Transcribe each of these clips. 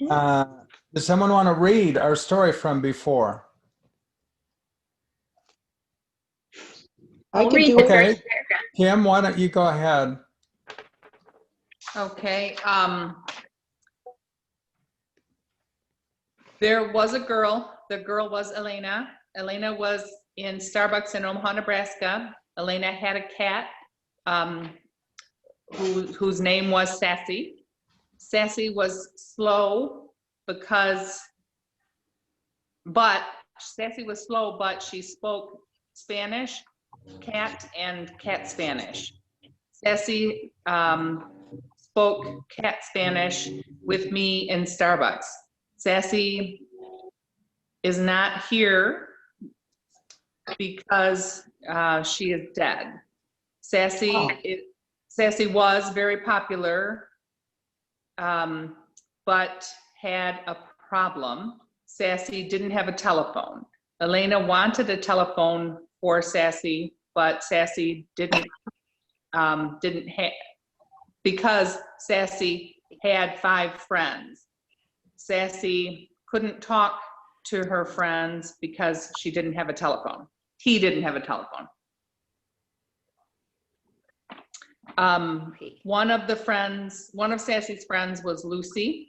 Does someone want to read our story from before? I I'll can read do the it. Okay. first paragraph. Kim, why don't you go ahead? Okay. There was a girl. The girl was Elena. Elena was in Starbucks in Omaha, Nebraska. Elena had a cat whose name was Sassy. Sassy was slow but she spoke Spanish, cat, and cat Spanish. Sassy spoke cat Spanish with me in Starbucks. Sassy is not here because she is dead. Sassy was very popular, but had a problem. Sassy didn't have a telephone. Elena wanted a telephone for Sassy, but Sassy didn't have, because Sassy had 5 friends. Sassy couldn't talk to her friends because she didn't have a telephone. He didn't have a telephone. One of Sassy's friends was Lucy.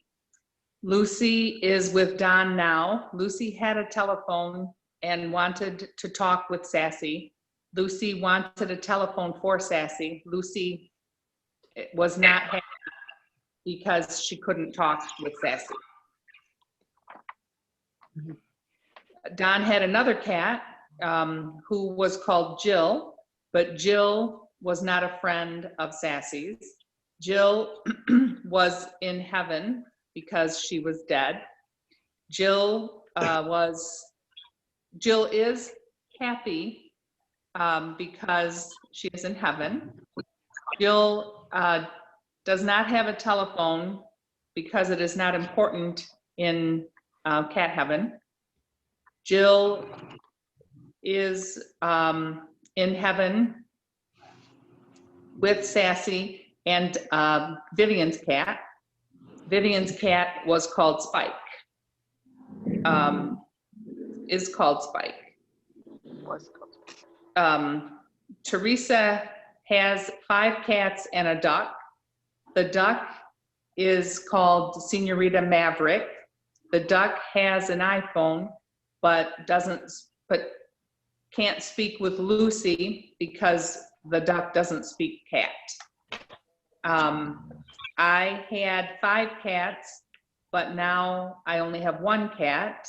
Lucy is with Don now. Lucy had a telephone and wanted to talk with Sassy. Lucy wanted a telephone for Sassy. Lucy was not happy because she couldn't talk with Sassy. Don had another cat who was called Jill, but Jill was not a friend of Sassy's. Jill was in heaven because she was dead. Jill is happy because she is in heaven. Jill does not have a telephone because it is not important in cat heaven. Jill is in heaven with Sassy and Vivian's cat. Vivian's cat was called Spike. Is called Spike. Teresa has 5 cats and a duck. The duck is called Senorita Maverick. The duck has an iPhone, but can't speak with Lucy because the duck doesn't speak cat. I had 5 cats, but now I only have 1 cat.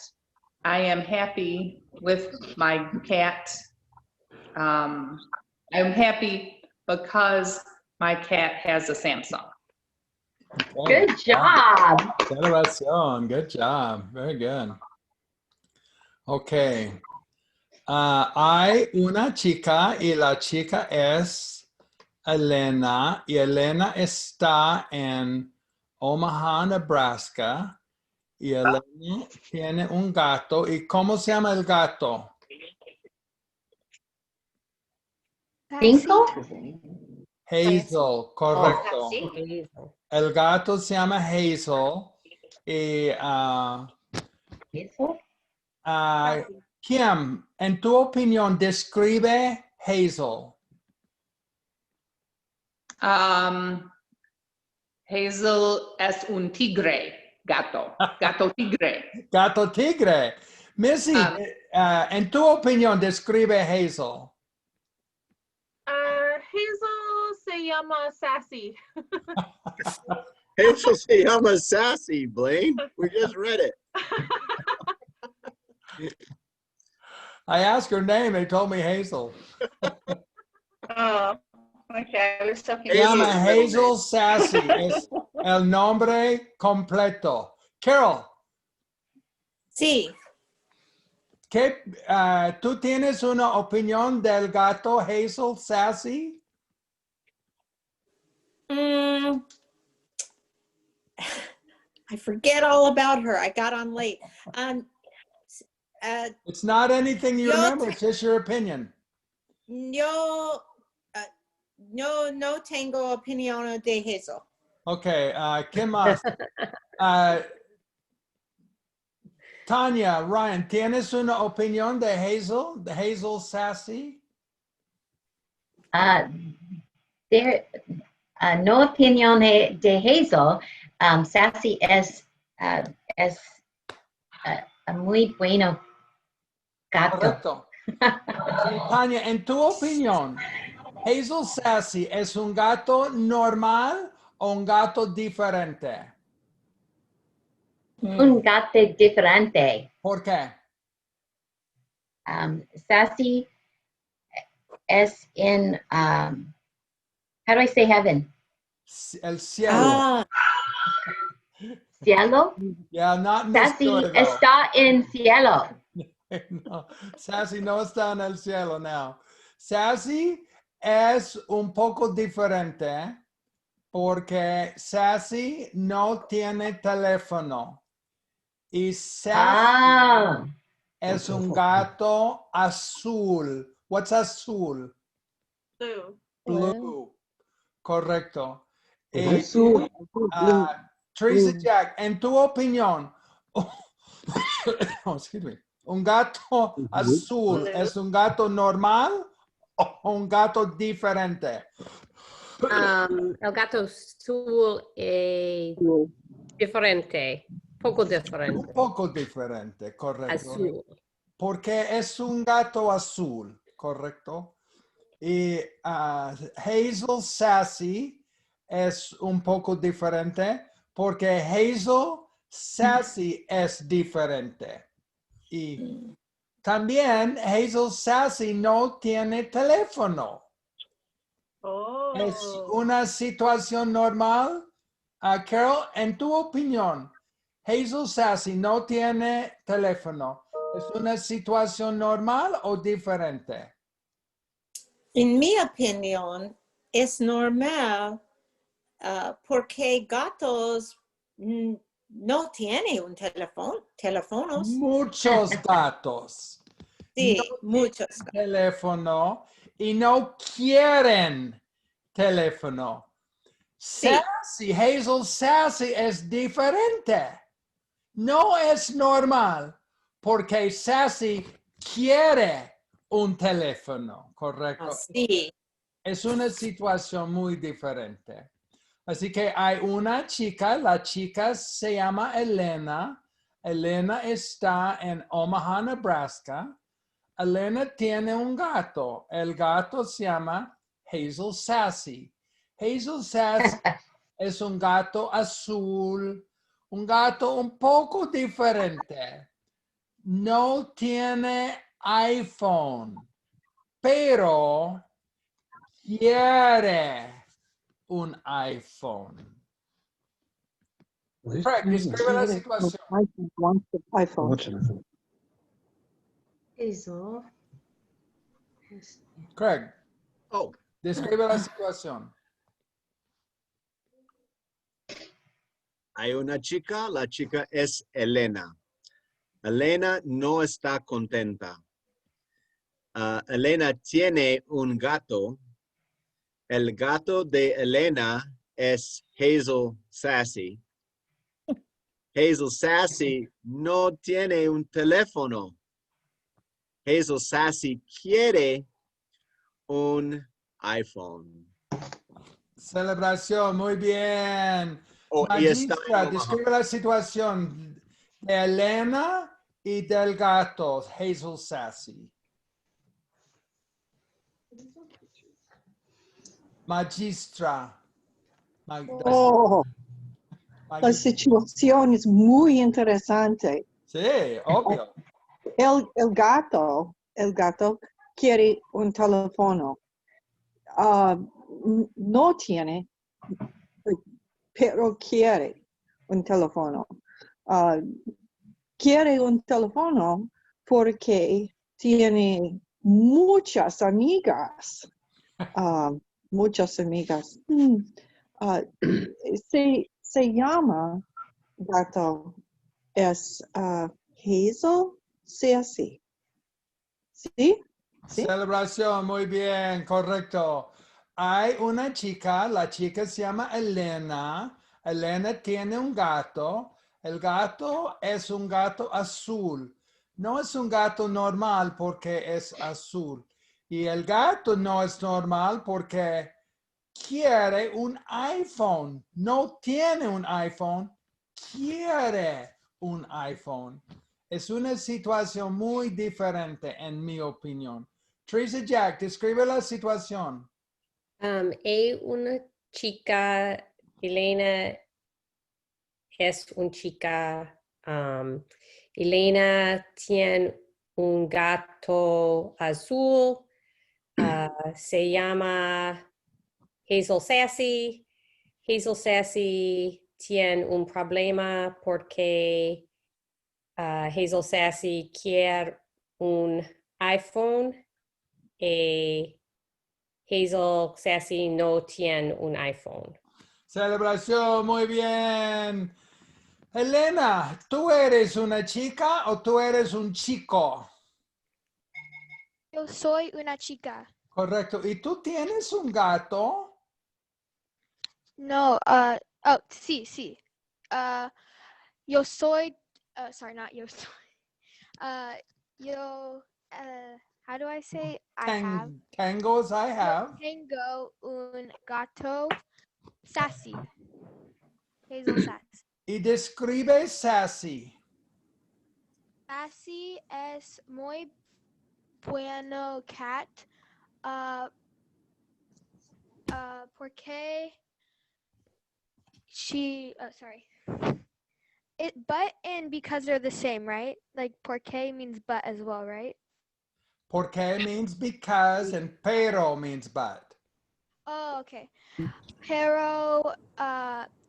I am happy with my cat. I'm happy because my cat has a Samsung. Okay. Good job. Celebración. Good job. Very good. Okay. Hay una chica y la chica es Elena y Elena está en Omaha, Nebraska y Elena tiene un gato. ¿Y cómo se llama el gato? Cinco. Hazel, correcto. Hazel. El gato se llama Hazel y Kim, en tu opinión, describe Hazel. Hazel es un tigre, gato tigre. Gato tigre. Missy, en tu opinión, describe Hazel. Hazel se llama Sassy. Hazel se llama Sassy, Blaine. We just read it. I asked her name, they told me Hazel. Oh, okay. I was talking. Se llama Hazel's Hazel Sassy. Es el nombre completo. Carol, Sí. ¿tú tienes una opinión del gato Hazel Sassy? I forget all about her. I got on late. It's not anything you remember, it's just your opinion. No tengo opinión de Hazel. Okay, ¿qué más? Tanya, Ryan, ¿tienes una opinión de Hazel Sassy? No opinión de Hazel. Sassy es muy bueno gato. Correcto. Tanya, en tu opinión, Hazel Sassy es un gato normal o un gato diferente? Un gato diferente. ¿Por qué? Sassy es in, how do I say heaven? El cielo. Ah, Cielo. Yeah, not in the Sassy story, though. está en cielo. No, Sassy no está en el cielo now. Sassy es un poco diferente porque Sassy no tiene teléfono. Y Sassy es un gato azul. What's azul? Blue. Blue. Correcto. Azul, Teresa Jack, en tu opinión, excuse me, ¿un gato azul es un gato normal o un gato diferente? el gato azul es diferente, poco diferente. Un poco diferente, correcto. Azul. Porque es un gato azul, correcto. Y Hazel Sassy es un poco diferente porque Hazel Sassy es diferente. Y también Hazel Sassy no tiene teléfono. Oh. ¿Es una situación normal? Carol, en tu opinión, Hazel Sassy no tiene teléfono. ¿Es una situación normal o diferente? en mi opinión, es normal porque gatos no tienen un teléfonos. Muchos gatos. Sí, no muchos. tienen teléfono y no quieren teléfono. Sí. Sassy, Hazel Sassy es diferente. No es normal porque Sassy quiere un teléfono, ¿correcto? Sí. Es una situación muy diferente. Así que hay una chica, la chica se llama Elena. Elena está en Omaha, Nebraska. Elena tiene un gato. El gato se llama Hazel Sassy. Hazel Sassy es un gato azul, un gato un poco diferente. No tiene iPhone, pero quiere un iPhone. Craig, describe la situación. Hazel. Craig, Oh, describe la situación. hay una chica, la chica es Elena. Elena no está contenta. Elena tiene un gato. El gato de Elena es Hazel Sassy. Hazel Sassy no tiene un teléfono. Hazel Sassy quiere un iPhone. Celebración, muy bien. Oh, y está en Magistra, Omaha. describe la situación de Elena y del gato, Hazel Sassy. Magistra. Oh, la Magistra. situación es muy interesante. Sí, obvio. El gato quiere un teléfono. No tiene, pero quiere un teléfono. Quiere un teléfono porque tiene muchas amigas. Muchas amigas. Se llama gato es Hazel Sassy. ¿Sí? ¿Sí? Celebración, muy bien, correcto. Hay una chica, la chica se llama Elena. Elena tiene un gato. El gato es un gato azul. No es un gato normal porque es azul. Y el gato no es normal porque quiere un iPhone. No tiene un iPhone, quiere un iPhone. Es una situación muy diferente en mi opinión. Teresa Jack, describe la situación. Hay una chica, Elena es una chica. Elena tiene un gato azul. Se llama Hazel Sassy. Hazel Sassy tiene un problema porque Hazel Sassy quiere un iPhone y Hazel Sassy no tiene un iPhone. Celebración, muy bien. Elena, ¿tú eres una chica o tú eres un chico? Yo soy una chica. Correcto. ¿Y tú tienes un gato? No, sí, sí. Yo soy, sorry, not yo soy. Yo, how do I say I have? Tangos I Yo have. tengo un gato sassy. Hazel Sass. Y describe Sassy. Sassy es muy bueno cat. Porque she, sorry. But and because they're the same, right? Like porque means but as well, right? Porque means because and pero means but. Oh, okay. Pero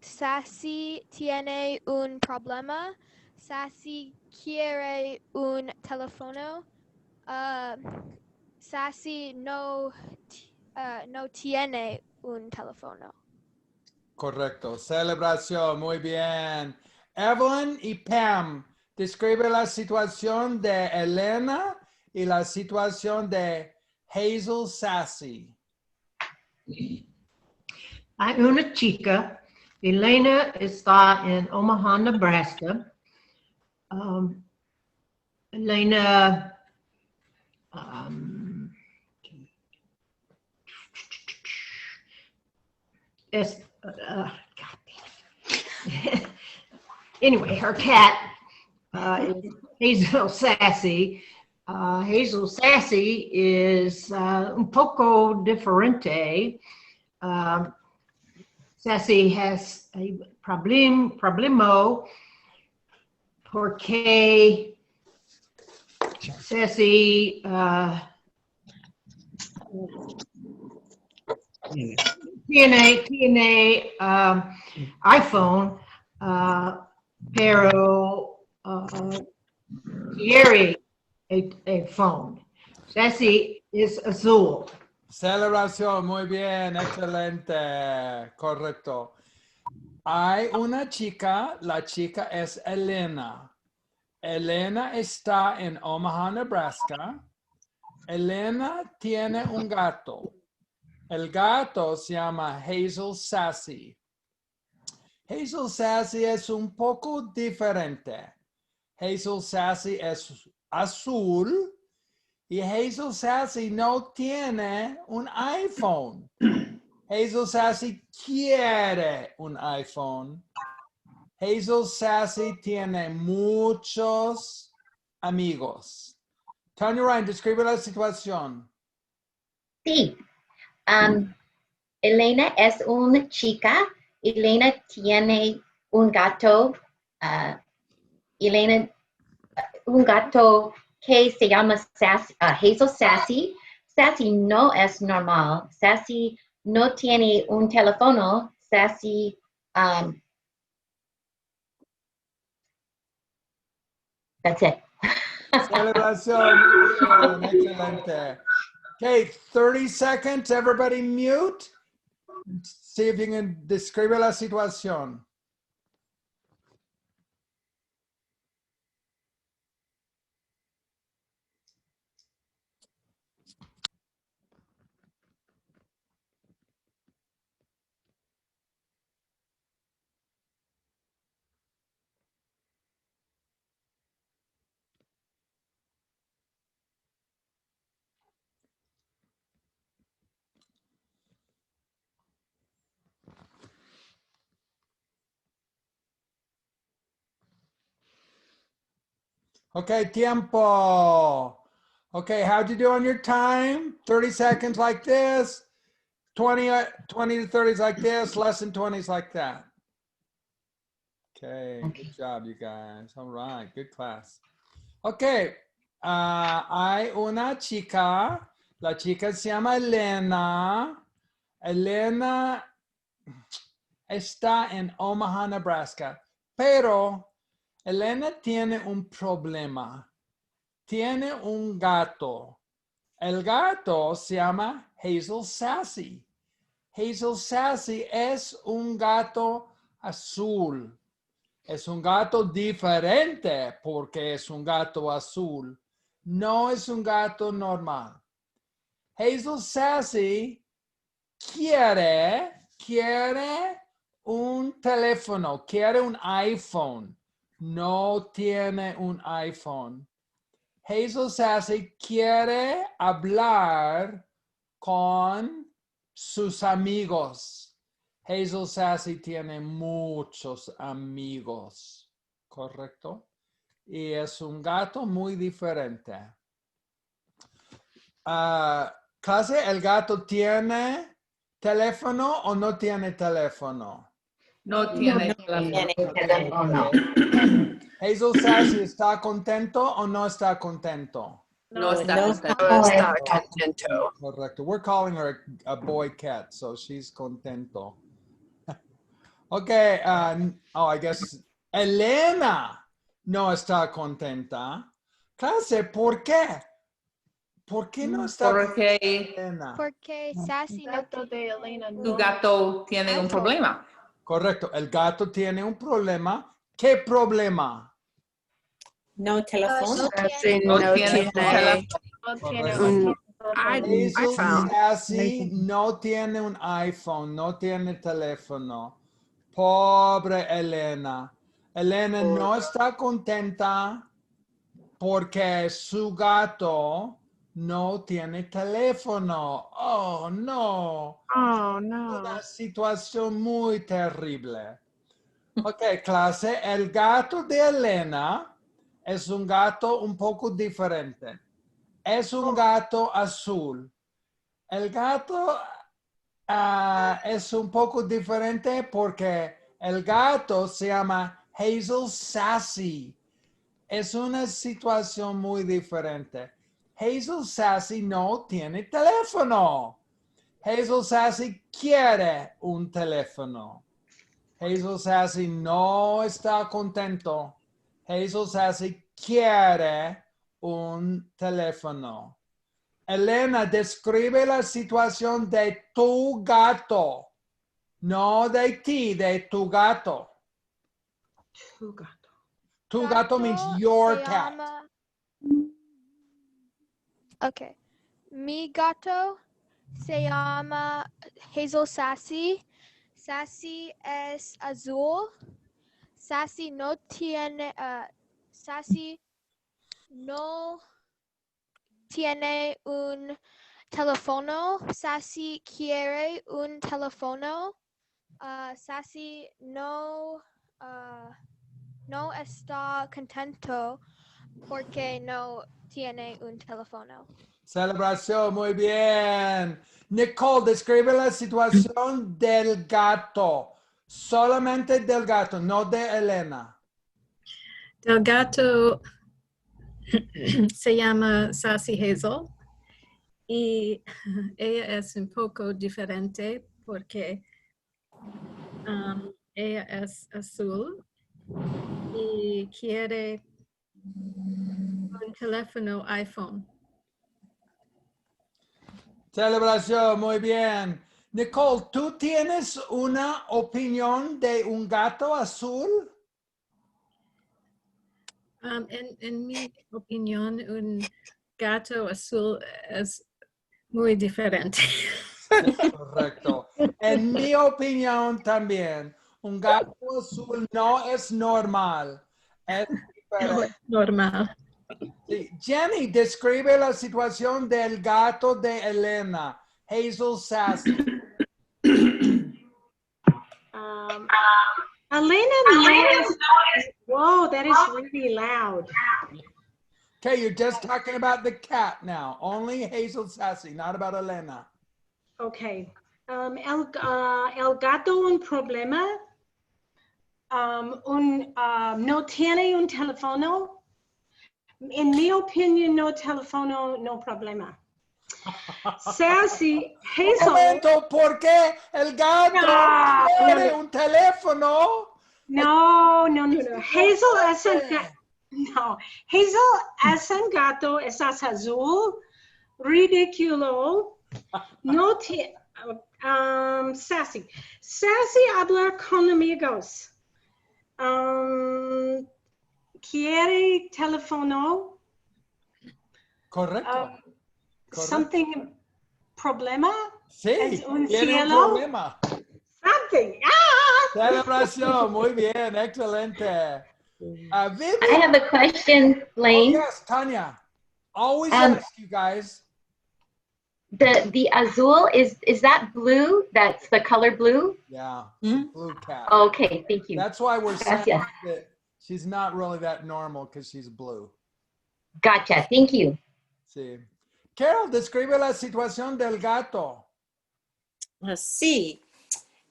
Sassy tiene un problema. Sassy quiere un teléfono. Sassy no tiene un teléfono. Correcto. Celebración. Muy bien. Evelyn y Pam, describe la situación de Elena y la situación de Hazel Sassy. Hay una chica, Elena está en Omaha, Nebraska. Elena es, anyway, her cat is Hazel Sassy. Hazel Sassy is un poco diferente. Sassy has a problema porque Sassy tiene iPhone, pero quiere a phone. Sassy is azul. Celebración, muy bien, excelente, correcto. Hay una chica, la chica es Elena. Elena está en Omaha, Nebraska. Elena tiene un gato. El gato se llama Hazel Sassy. Hazel Sassy es un poco diferente. Hazel Sassy es azul. Y Hazel Sassy no tiene un iPhone. Hazel Sassy quiere un iPhone. Hazel Sassy tiene muchos amigos. Tanya Ryan, describe la situación. Sí. Elena es una chica. Elena tiene un gato. Elena, un gato que se llama Hazel Sassy. Sassy no es normal. Sassy no tiene un teléfono. Sassy that's it. Celebración, excelente. Okay, 30 seconds, everybody mute. See if you can describe la situación. Okay, tiempo. Okay, how'd you do on your time? 30 seconds like this, 20 to 30s like this, less than 20s like that. Okay, good job, you guys. All right, good class. Okay, hay una chica. La chica se llama Elena. Elena está en Omaha, Nebraska, pero Elena tiene un problema. Tiene un gato. El gato se llama Hazel Sassy. Hazel Sassy es un gato azul. Es un gato diferente porque es un gato azul. No es un gato normal. Hazel Sassy quiere un teléfono, quiere un iPhone. No tiene un iPhone. Hazel Sassy quiere hablar con sus amigos. Hazel Sassy tiene muchos amigos, ¿correcto? Y es un gato muy diferente. Casi el gato tiene teléfono o no tiene teléfono. No tiene teléfono. Hazel Sassy, ¿está contento o no está contento? No está contento. No está contento. Correcto. We're calling her a boy cat, so she's contento. Okay. I guess Elena no está contenta. Clase, ¿por qué? ¿Por qué no está Porque Elena? Porque Sassy no Gato de Elena tu no. gato tiene un problema. Correcto. El gato tiene un problema. ¿Qué problema? No teléfono. No tiene teléfono. No tiene Correcto. un Hazel Sassy no tiene un iPhone, no tiene teléfono. Pobre Elena. Elena no está contenta porque su gato no tiene teléfono. Oh, no. Oh, no. Una situación muy terrible. Ok, clase, el gato de Elena es un gato un poco diferente. Es un gato azul. El gato es un poco diferente porque el gato se llama Hazel Sassy. Es una situación muy diferente. Hazel Sassy no tiene teléfono. Hazel Sassy quiere un teléfono. Hazel Sassy no está contento. Hazel Sassy quiere un teléfono. Elena, describe la situación de tu gato. No de ti, de tu gato. Tu gato. Tu gato means your se cat. llama- Okay. Mi gato se llama Hazel Sassy. Sassy es azul. Sassy no tiene un teléfono. Sassy quiere un teléfono. Sassy no está contento porque no tiene un teléfono. Celebración, muy bien. Nicole, describe la situación del gato. Solamente del gato, no de Elena. El gato se llama Sassy Hazel y ella es un poco diferente porque ella es azul y quiere un teléfono iPhone. Celebración, muy bien. Nicole, ¿tú tienes una opinión de un gato azul? En mi opinión, un gato azul es muy diferente. Correcto. En mi opinión también, un gato azul no es normal. Es diferente. Normal. Sí. Jenny, describe la situación del gato de Elena, Hazel Sassy. Elena knows. Whoa, that is really loud. Okay, you're just talking about the cat now. Only Hazel Sassy, not about Elena. Okay. El gato un problema. No tiene un teléfono. En mi opinión, no teléfono, no problema. Sassy, Un Hazel. momento, ¿por qué el gato No, quiere no. un teléfono? No. Hazel es un gato. No. Hazel es un gato, es azul, ridículo. No tiene. Sassy. Sassy habla con amigos. Quiere teléfono. Correcto. Something problema. Sí, Es un tiene un cielo. problema. Something. Celebración, muy bien, excelente. Vivian. I have a question, Oh, Blaine. yes, Tanya. Always ask you guys. The azul is that blue? That's the color blue? Yeah, it's a blue cat. Okay, thank you. That's why we're saying Gracias. that she's not really that normal because she's blue. Gotcha, thank you. Sí. Carol, describe la situación del gato. Sí.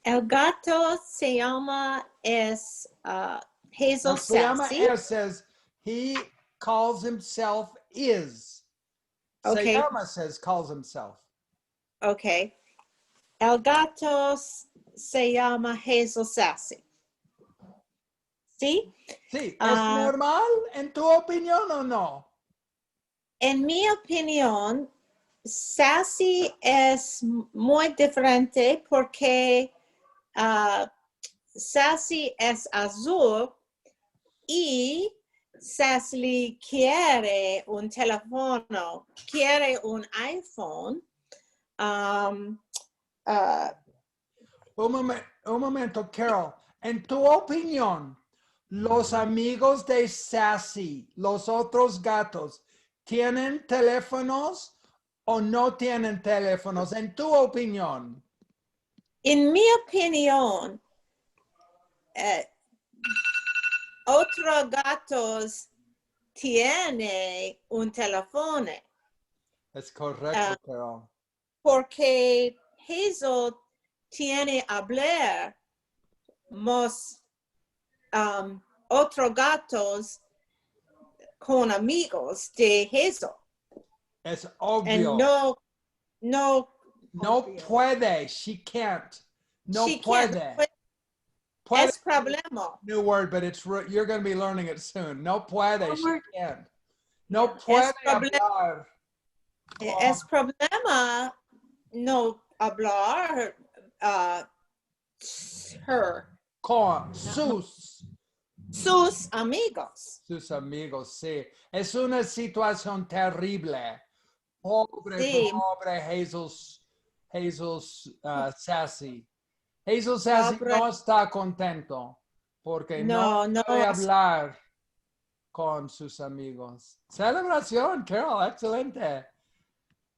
El gato se llama Hazel No, se llama Sassy. says he calls himself is. Okay. Se llama says calls himself. Okay. El gato se llama Hazel Sassy. ¿Sí? Sí, ¿es normal en tu opinión o no? En mi opinión, Sassy es muy diferente porque Sassy es azul y Sassy quiere un teléfono, quiere un iPhone. Un momento, Carol. En tu opinión, los amigos de Sassy, los otros gatos, ¿tienen teléfonos o no tienen teléfonos? En tu opinión. En mi opinión, otros gatos tienen un teléfono. Es correcto, Carol. Porque Hazel tiene hablar más otros gatos con amigos de Hazel. Es obvio. And no puede. She can't. No she puede. can't. Puede. Es problema. New word, but you're going to be learning it soon. No puede. She can't. No Es puede hablar. Es problema no hablar Con sus amigos. Sus amigos, sí. Es una situación terrible. Pobre Hazel Sassy. Hazel Sassy no está contento porque no puede hablar con sus amigos. Celebración, Carol, excelente.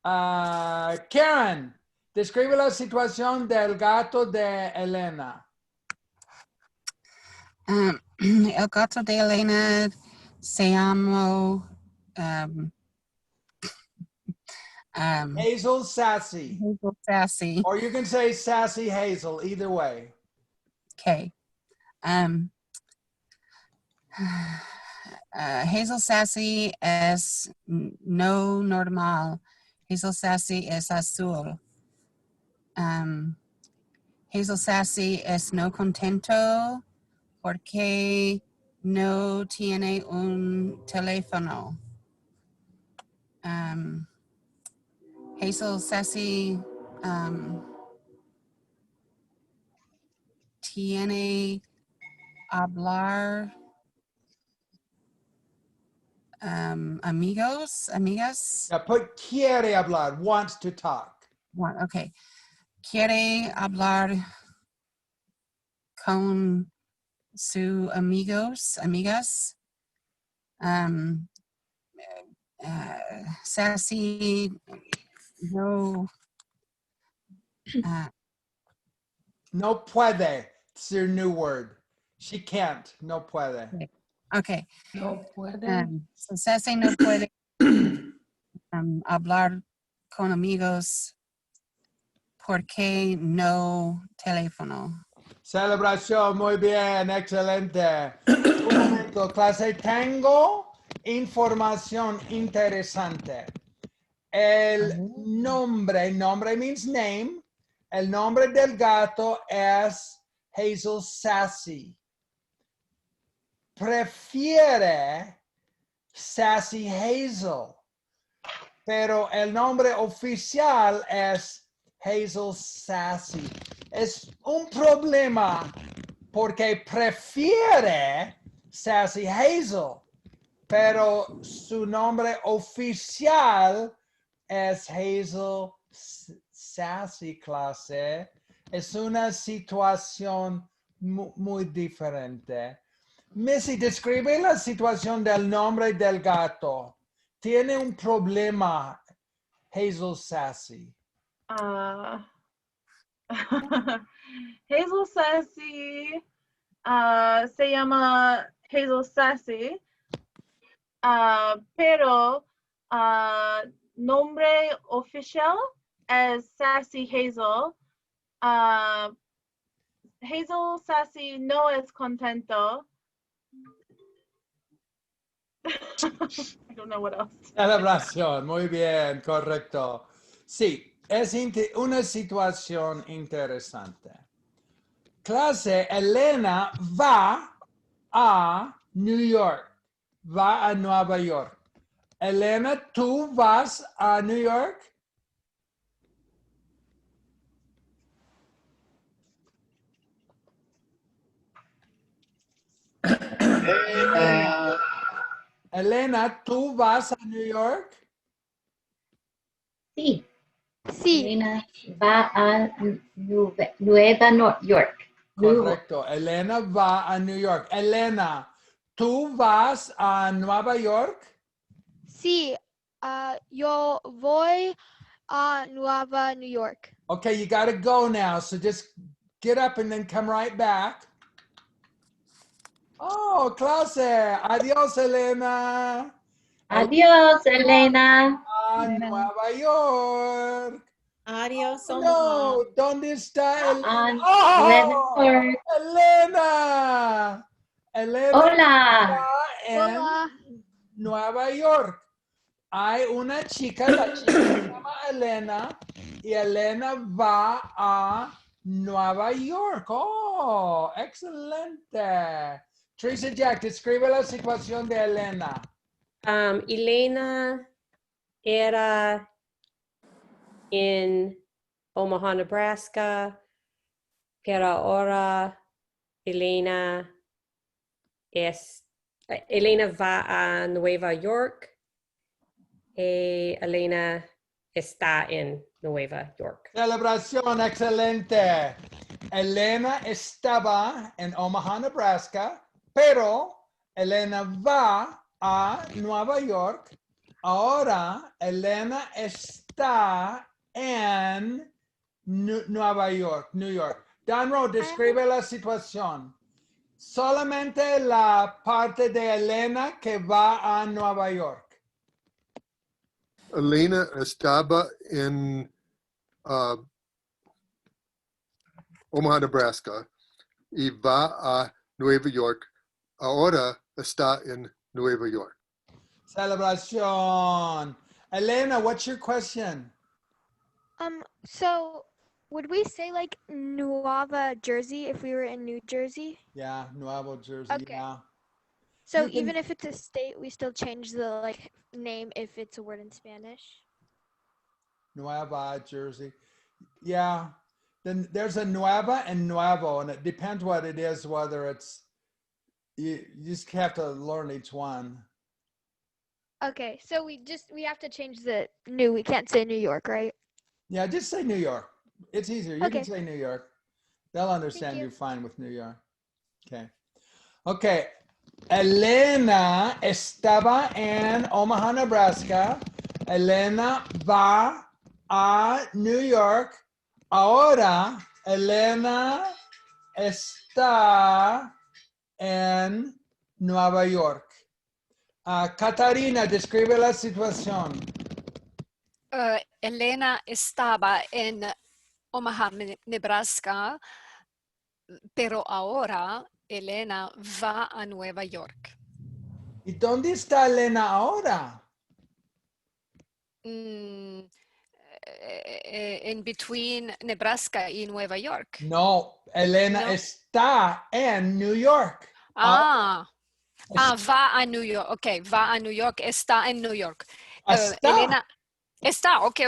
Karen, describe la situación del gato de Elena. El gato de Elena se llama Hazel Sassy. Hazel Sassy. Or you can say Sassy Hazel, either way. Okay. Hazel Sassy es no normal. Hazel Sassy es azul. Hazel Sassy es no contento porque no tiene un teléfono. Hazel Sassy tiene hablar amigas. Yeah, put quiere hablar, wants to talk. Okay. Quiere hablar con sus amigas. Sassy no No puede. It's your new word. She can't. No puede. Okay. No puede. So Sassy no puede hablar con amigos porque no teléfono. Celebración, muy bien, excelente. Un momento, clase, tengo información interesante. El nombre means name. El nombre del gato es Hazel Sassy. Prefiere Sassy Hazel, pero el nombre oficial es Hazel Sassy. Es un problema porque prefiere Sassy Hazel, pero su nombre oficial es Hazel Sassy, clase. Es una situación muy diferente. Missy, describe la situación del nombre del gato. Tiene un problema, Hazel Sassy. Hazel Sassy se llama Hazel Sassy, pero nombre oficial es Sassy Hazel. Hazel Sassy no es contento. I don't know what else. Celebración, muy bien, correcto. Sí, es una situación interesante. Clase, Elena va a New York, va a Nueva York. Elena, ¿tú vas a New York? Elena, ¿tú vas a New York? Sí. Sí. Elena va a Nueva York. Correcto. Elena va a New York. Elena, ¿tú vas a Nueva York? Sí. Yo voy a Nueva New York. Okay, you got to go now. So just get up and then come right back. Oh, clase. Adiós, Elena. Adiós, Elena. A Nueva York. Adiós, No, Omaha. ¿dónde está Elena? Nueva York. Elena. Elena Hola. está en Hola. Nueva York. Hay una chica, la chica se llama Elena, y Elena va a Nueva York. Oh, excelente. Teresa Jack, describe la situación de Elena. Elena era en Omaha, Nebraska, pero ahora Elena va a Nueva York. Elena está en Nueva York. Celebración, excelente. Elena estaba en Omaha, Nebraska, pero Elena va a Nueva York. Ahora Elena está en Nueva York, New York. Danro, describe la situación. Solamente la parte de Elena que va a Nueva York. Elena estaba en Omaha, Nebraska, y va a Nueva York. Ahora está en Nueva York. Celebración. Elena, what's your question? So would we say like Nueva Jersey if we were in New Jersey? Yeah, Nueva Jersey. Okay. Yeah. So You can- even if it's a state, we still change the like name if it's a word in Spanish. Nueva Jersey. Yeah. Then there's a Nueva and Nuevo, and it depends what it is, whether it's, you just have to learn each one. Okay, so we have to change the new. We can't say New York, right? Yeah, just say New York. It's easier. You can Okay. say New York. They'll understand you. you fine with New York. Okay. Okay. Elena estaba en Omaha, Nebraska. Elena va a New York. Ahora Elena está en Nueva York. Catarina, describe la situación. Elena estaba en Omaha, Nebraska, pero ahora Elena va a Nueva York. ¿Y dónde está Elena ahora? In between Nebraska y Nueva York. No, Elena No. está en New York. Va a New York. Ok, va a New York, está en New York. Está. Elena está, ok.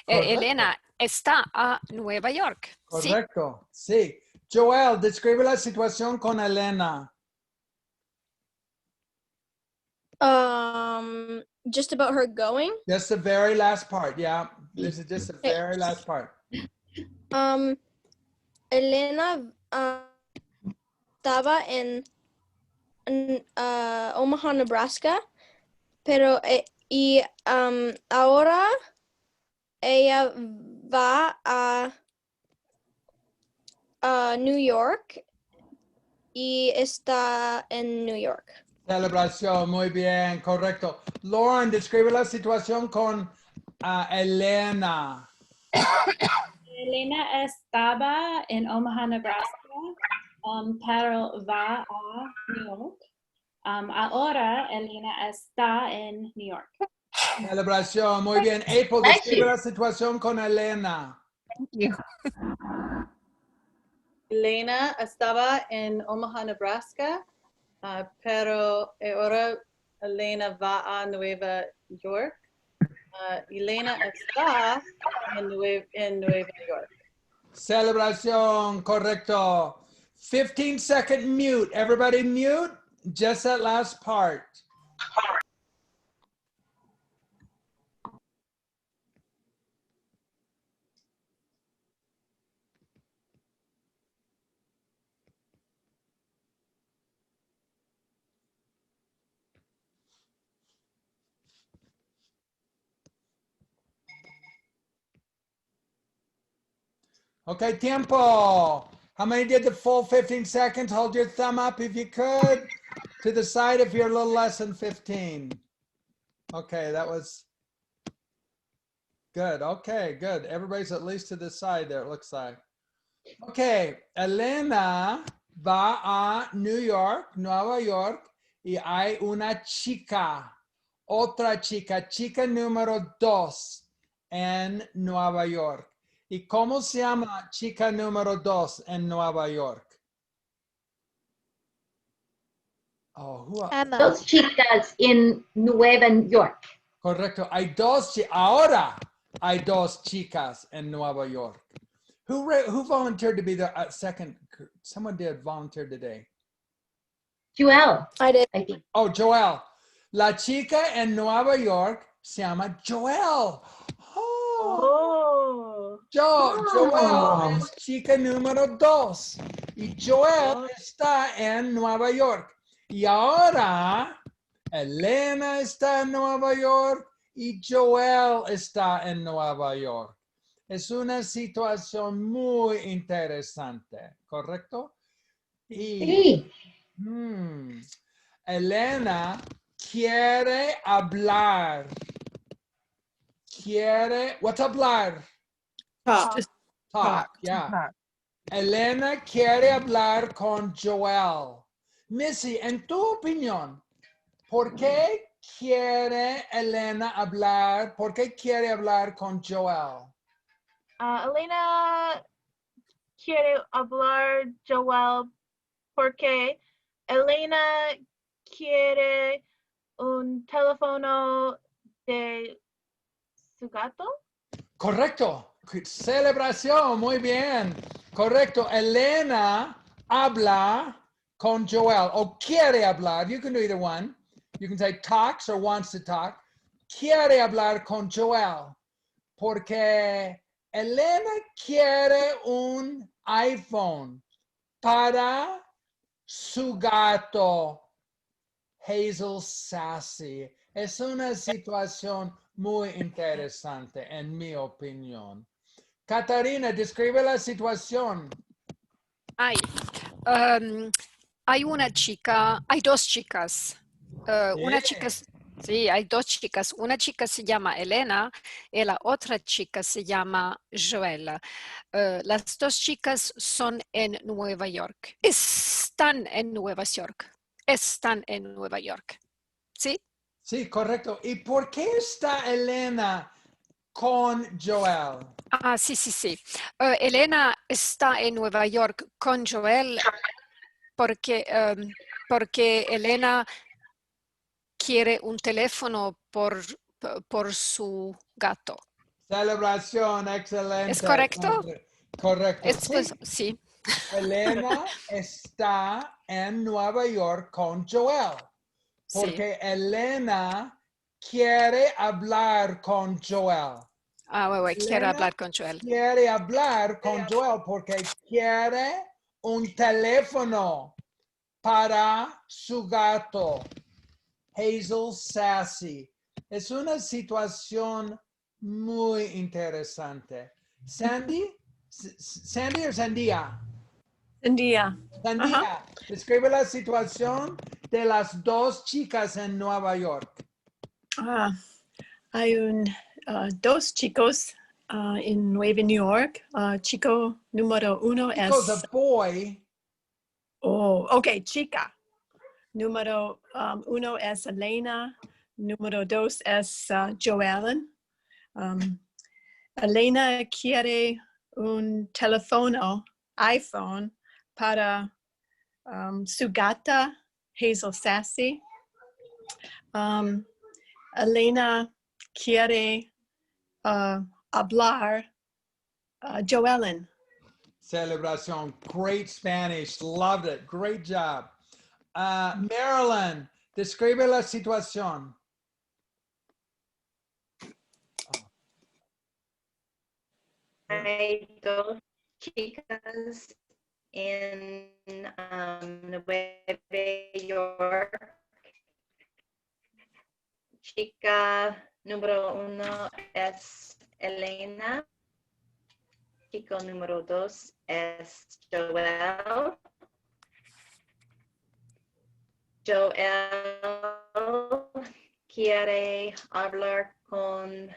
Elena Correcto. está a Nueva York. Correcto, sí. Joelle, describe la situación con Elena. Just about her going. Just the very last part, yeah. This is just the very last part. Elena estaba en Omaha, Nebraska, pero ahora ella va a New York y está en New York. Celebración, muy bien, correcto. Lauren, describe la situación con Elena. Elena estaba en Omaha, Nebraska, pero va a New York. Ahora Elena está en New York. Celebración, muy bien. April, describe la situación con Elena. Thank you. Elena estaba en Omaha, Nebraska, pero ahora Elena va a Nueva York. Elena está en Nueva York. Celebración, correcto. 15-second mute. Everybody mute. Just that last part. Okay, tiempo. How many did the full 15 seconds? Hold your thumb up if you could. To the side if you're a little less than 15. Okay, that was good. Okay, good. Everybody's at least to the side there, it looks like. Okay, Elena va a New York, Nueva York, y hay una chica, otra chica, chica número 2 en Nueva York. ¿Y cómo se llama chica número 2 en Nueva York? Dos chicas en Nueva York. Correcto. Ahora hay dos chicas en Nueva York. Who volunteered to be the second? Someone did volunteer today. Joelle. I did. I think. Oh, Joelle. La chica en Nueva York se llama Joelle. Joelle es chica número 2 y Joelle está en Nueva York. Y ahora Elena está en Nueva York y Joelle está en Nueva York. Es una situación muy interesante, ¿correcto? Sí. Elena quiere hablar. What's hablar? Talk, yeah. Elena quiere hablar con Joelle. Missy, en tu opinión, ¿por qué quiere Elena hablar? ¿Por qué quiere hablar con Joelle? Elena quiere hablar Joelle porque Elena quiere un teléfono de su gato. Correcto. Celebración, muy bien. Correcto. Elena habla con Joelle o quiere hablar. You can do either one. You can say talks or wants to talk. Quiere hablar con Joelle porque Elena quiere un iPhone para su gato, Hazel Sassy. Es una situación muy interesante, en mi opinión. Catarina, describe la situación. Hay una chica, hay dos chicas. Una chica, sí, hay dos chicas. Una chica se llama Elena y la otra chica se llama Joelle. Las dos chicas son en Nueva York. Están en Nueva York. Están en Nueva York. ¿Sí? Sí, correcto. ¿Y por qué está Elena con Joelle? Ah, sí, sí, sí. Elena está en Nueva York con Joelle porque, porque Elena quiere un teléfono por su gato. Celebración, excelente. ¿Es correcto? Correcto. Pues, sí. Elena está en Nueva York con Joelle. Porque Elena quiere hablar con Joelle. Ah, bueno, quiero hablar con Joelle. Quiere hablar con Joelle porque quiere un teléfono para su gato. Hazel Sassy. Es una situación muy interesante. Sandy o Sandía? Sandía. Sandía, describe la situación de las dos chicas en Nueva York. Hay dos chicos en Nueva York. Chico número uno Chico's es... a boy. Oh, ok, chica. Número uno es Elena. Número dos es Joelle. Elena quiere un teléfono, iPhone, para su gata, Hazel Sassy. Elena quiere hablar Joelle. Celebración. Great Spanish. Loved it. Great job. Marilyn, describe la situación. Hay dos chicas en Nueva York. Chica número uno es Elena. Chico número dos es Joelle. Joelle quiere hablar con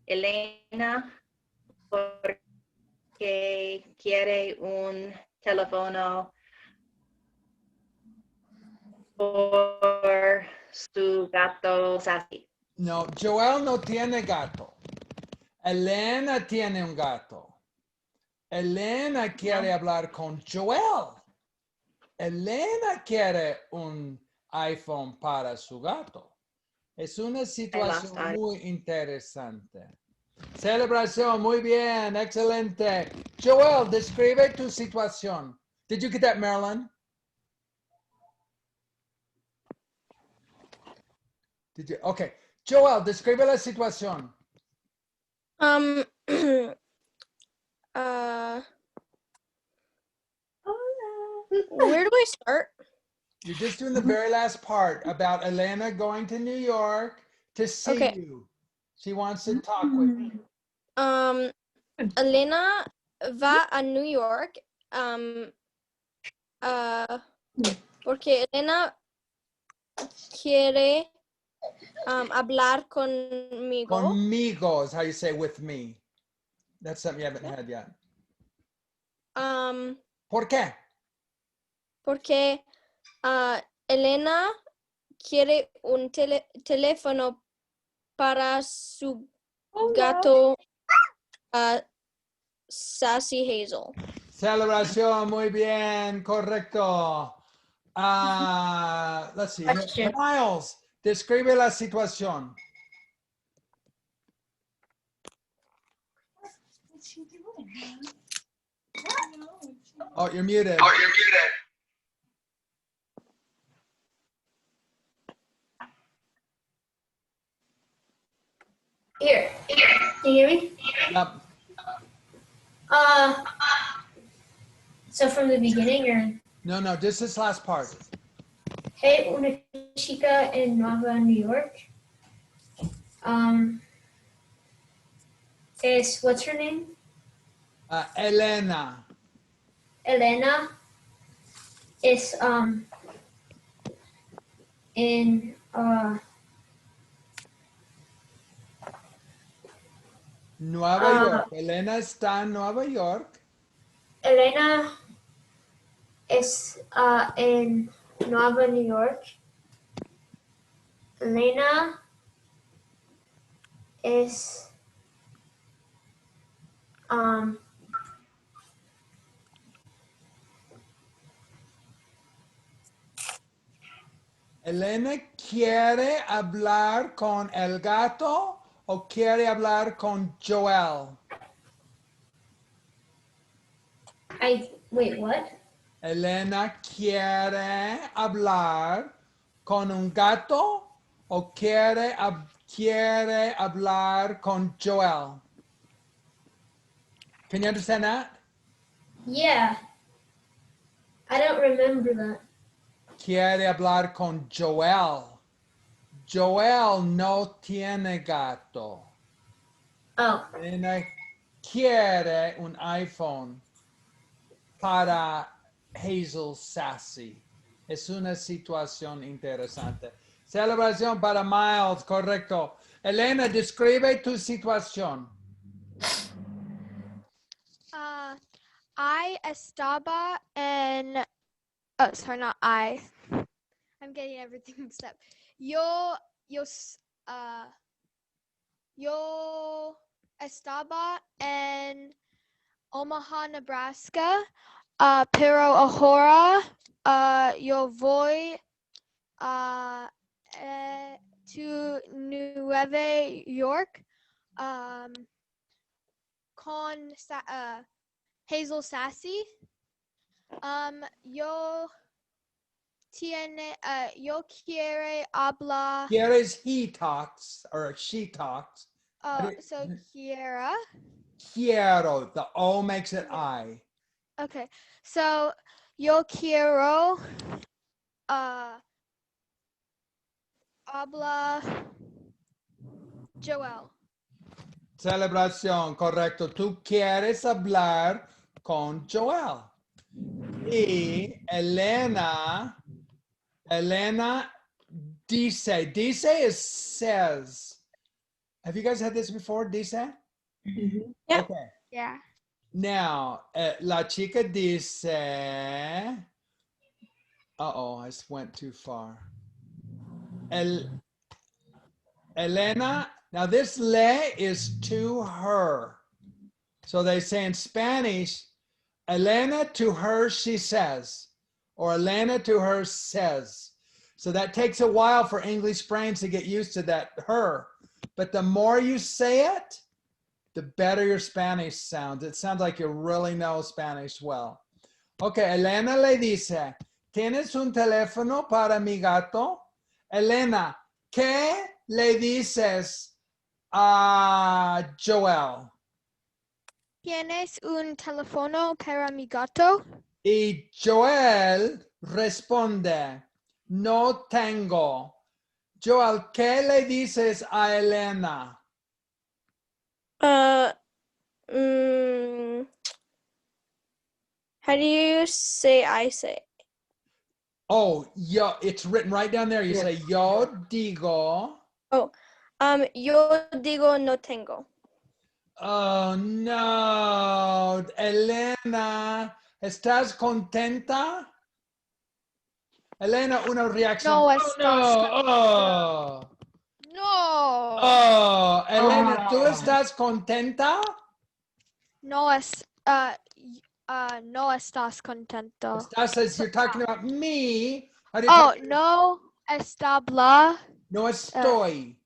Elena porque quiere un teléfono por su gato Sassy. No, Joelle no tiene gato. Elena tiene un gato. Elena quiere hablar con Joelle. Elena quiere un iPhone para su gato. Es una situación muy interesante. Celebración, muy bien, excelente. Joelle, describe tu situación. Did you get that, Marilyn? Did you? Okay. Joelle, describe la situación. Where do I start? You're just doing the very last part about Elena going to New York to see you. She wants to talk with you. Elena va a New York porque Elena quiere hablar conmigo. Conmigo is how you say with me. That's something you haven't had yet. ¿Por qué? Porque Elena quiere un teléfono para su gato Sassy Hazel. Celebración, muy bien, correcto. Let's see. Miles, describe la situación. What's she doing, huh? Oh, you're muted. Here. Can you hear me? Yep. So from the beginning, or No, just this last part. hey, una chica in Nueva New York. What's her name? Elena. Elena es en Nueva York. Elena está en Nueva York. Elena es en Nueva York. Elena es Elena quiere hablar con el gato o quiere hablar con Joelle. wait, what? Elena quiere hablar con un gato o quiere hablar con Joelle. Can you understand that? Yeah. I don't remember that. Quiere hablar con Joelle. Joelle no tiene gato. Oh. Elena quiere un iPhone para Hazel Sassy. Es una situación interesante. Celebración para Miles, correcto. Elena, describe tu situación. I estaba en, oh, sorry, not I. I'm getting everything mixed up. Yo estaba en Omaha, Nebraska, pero ahora yo voy to Nueva York con Hazel Sassy. Yo quiere hablar. Quiere is he talks or she talks. So quiera. Quiero. The O makes it I. Okay. So yo quiero habla Joelle. Celebración, correcto. Tú quieres hablar con Joelle. Y Elena dice. Dice is says. Have you guys had this before, dice? Mm-hmm. Yeah. Okay. Yeah. Now, la chica dice, uh-oh, I just went too far. Elena, now this le is to her. So they say in Spanish, Elena to her, she says, or Elena to her says. So that takes a while for English brains to get used to that her. But the more you say it, the better your Spanish sounds. It sounds like you really know Spanish well. Okay, Elena le dice, ¿tienes un teléfono para mi gato? Elena, ¿qué le dices a Joelle? ¿Tienes un teléfono para mi gato? Y Joelle responde, no tengo. Joelle, ¿qué le dices a Elena? How do you say I say? Oh, yo, it's written right down there. You say, yo digo. Oh, yo digo no tengo. Oh, no. Elena, ¿estás contenta? Elena, una reacción. No estás Oh. No. Oh, Elena, ¿tú estás contenta? No no estás contento. Estás, you're talking about me. No estaba. No estoy.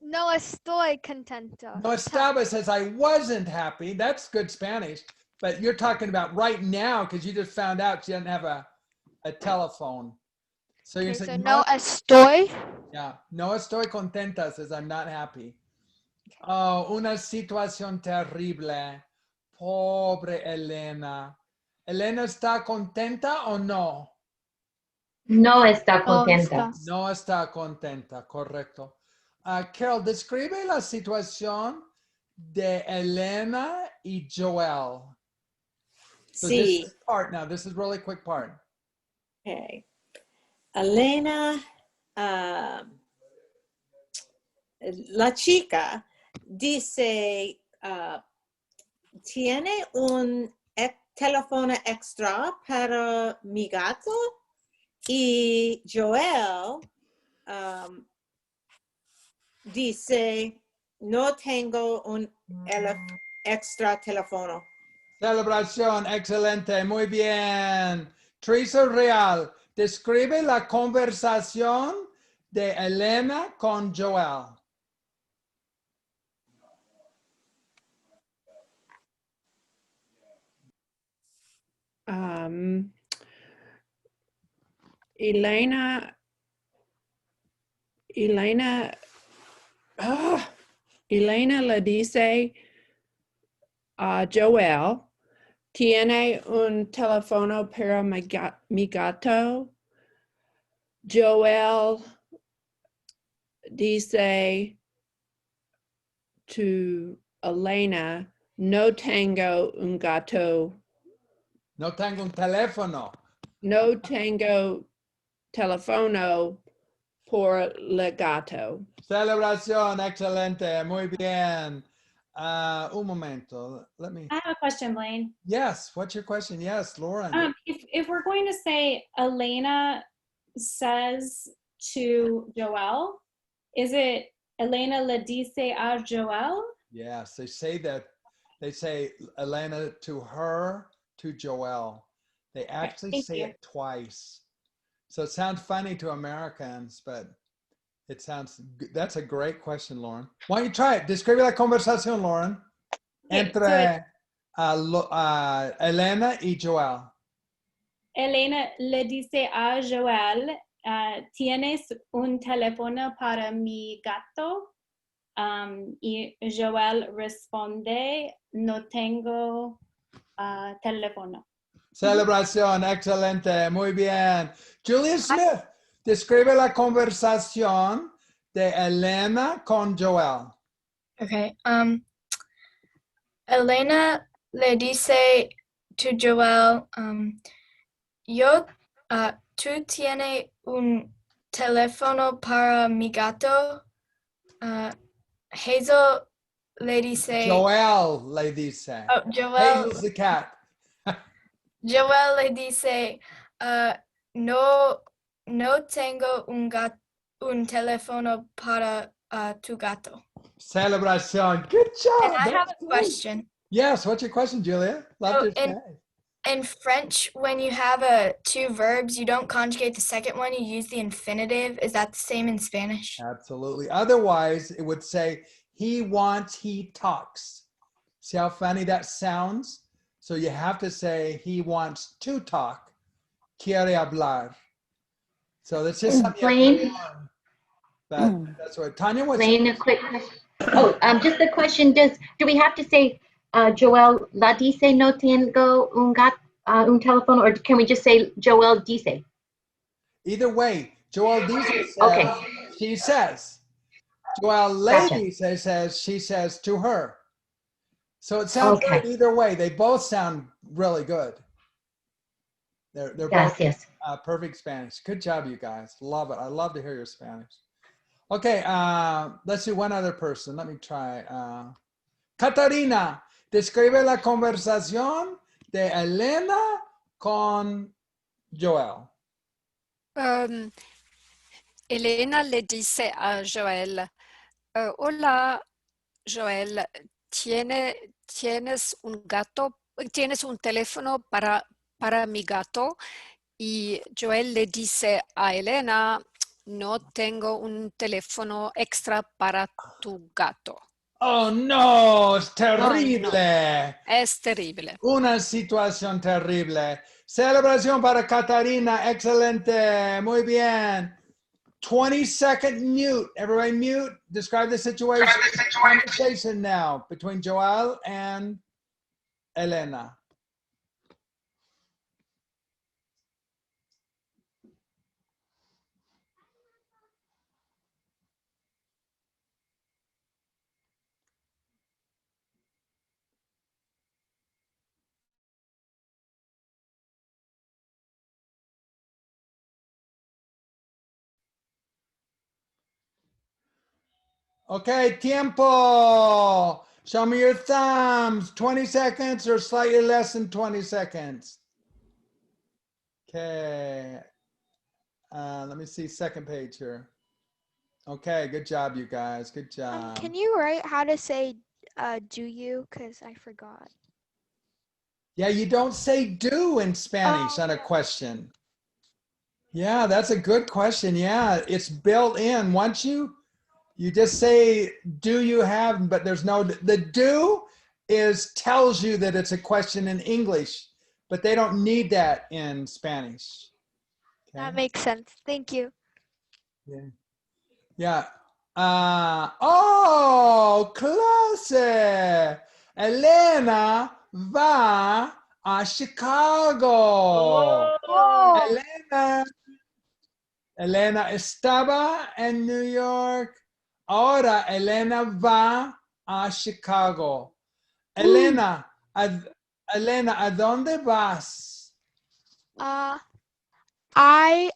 No estoy contento. No estaba says I wasn't happy. That's good Spanish. But you're talking about right now because you just found out you didn't have a telephone. So you're saying, no estoy. Yeah, no estoy contenta says I'm not happy. Oh, una situación terrible. Pobre Elena. ¿Elena está contenta o no? No está contenta. No está contenta, correcto. Carol, describe la situación de Elena y Joelle. So Sí. this part now, this is really quick part. Okay. Elena, la chica dice, ¿tiene un teléfono extra para mi gato? Y Joelle dice, no tengo un extra teléfono. Celebración, excelente, muy bien. Teresa Real, describe la conversación de Elena con Joelle. Elena le dice a Joelle, ¿tiene un teléfono para mi gato? Joelle dice to Elena, no tengo un gato. No tengo un teléfono. No tengo teléfono por el gato. Celebración, excelente, muy bien. Un momento, let me. I have a question, Blaine. Yes, what's your question? Yes, Lauren. If we're going to say Elena says to Joelle, is it Elena le dice a Joelle? Yes, they say that. They say Elena to her, to Joelle. They actually thank say you. it twice. So it sounds funny to Americans, but it sounds, that's a great question, Lauren. Why don't you try it? Describe la conversación, Lauren, entre Elena y Joelle. Elena le dice a Joelle, ¿tienes un teléfono para mi gato? Y Joelle responde, no tengo teléfono. Celebración, excelente, muy bien. Julia Smith, describe la conversación de Elena con Joelle. Okay. Elena le dice to Joelle, tú tienes un teléfono para mi gato. Hazel le dice. Joelle le dice. Oh, Joelle. Hazel's the cat. Joelle le dice, no tengo un teléfono para tu gato. Celebración. Good job. And I have That's a great. question. Yes, what's your question, Julia? Love to say. In French, when you have two verbs, you don't conjugate the second one, you use the infinitive. Is that the same in Spanish? Absolutely. Otherwise, it would say, he wants, he talks. See how funny that sounds? So you have to say, he wants to talk. Quiere hablar. So that's just something Blaine? you have to learn. But that's what Tanya, what's Blaine, a quick question. Oh, just a question. Do we have to say, Joelle la dice no tengo un teléfono, or can we just say Joelle dice? Either way, Joelle dice says, Okay. she says. Joelle lady says, she says to her. So it sounds good either way. They both sound really good. They're both perfect Spanish. Good job, you guys. Love it. I love to hear your Spanish. Okay, let's do one other person. Let me try. Catarina, describe la conversación de Elena con Joelle. Elena le dice a Joelle, hola, Joelle, ¿tienes un gato? ¿Tienes un teléfono para mi gato? Y Joelle le dice a Elena, no tengo un teléfono extra para tu gato. Oh, no, es terrible. Oh, no. Es terrible. Una situación terrible. Celebración para Catarina. Excelente. Muy bien. 20-second mute. Everybody mute. Describe the situation. Conversation now between Joelle and Elena. Okay, tiempo. Show me your thumbs. 20 seconds or slightly less than 20 seconds. Okay. Let me see second page here. Okay, good job, you guys. Good job. Can you write how to say do you? Because I forgot. Yeah, you don't say do in Spanish on a question. Yeah, that's a good question. Yeah, it's built in. Once you just say, do you have, but there's no, the do tells you that it's a question in English, but they don't need that in Spanish. That makes sense. Thank you. Yeah. Oh, clase. Elena va a Chicago. Oh. Elena estaba en New York. Ahora Elena va a Chicago. Elena, Elena, ¿a dónde vas? I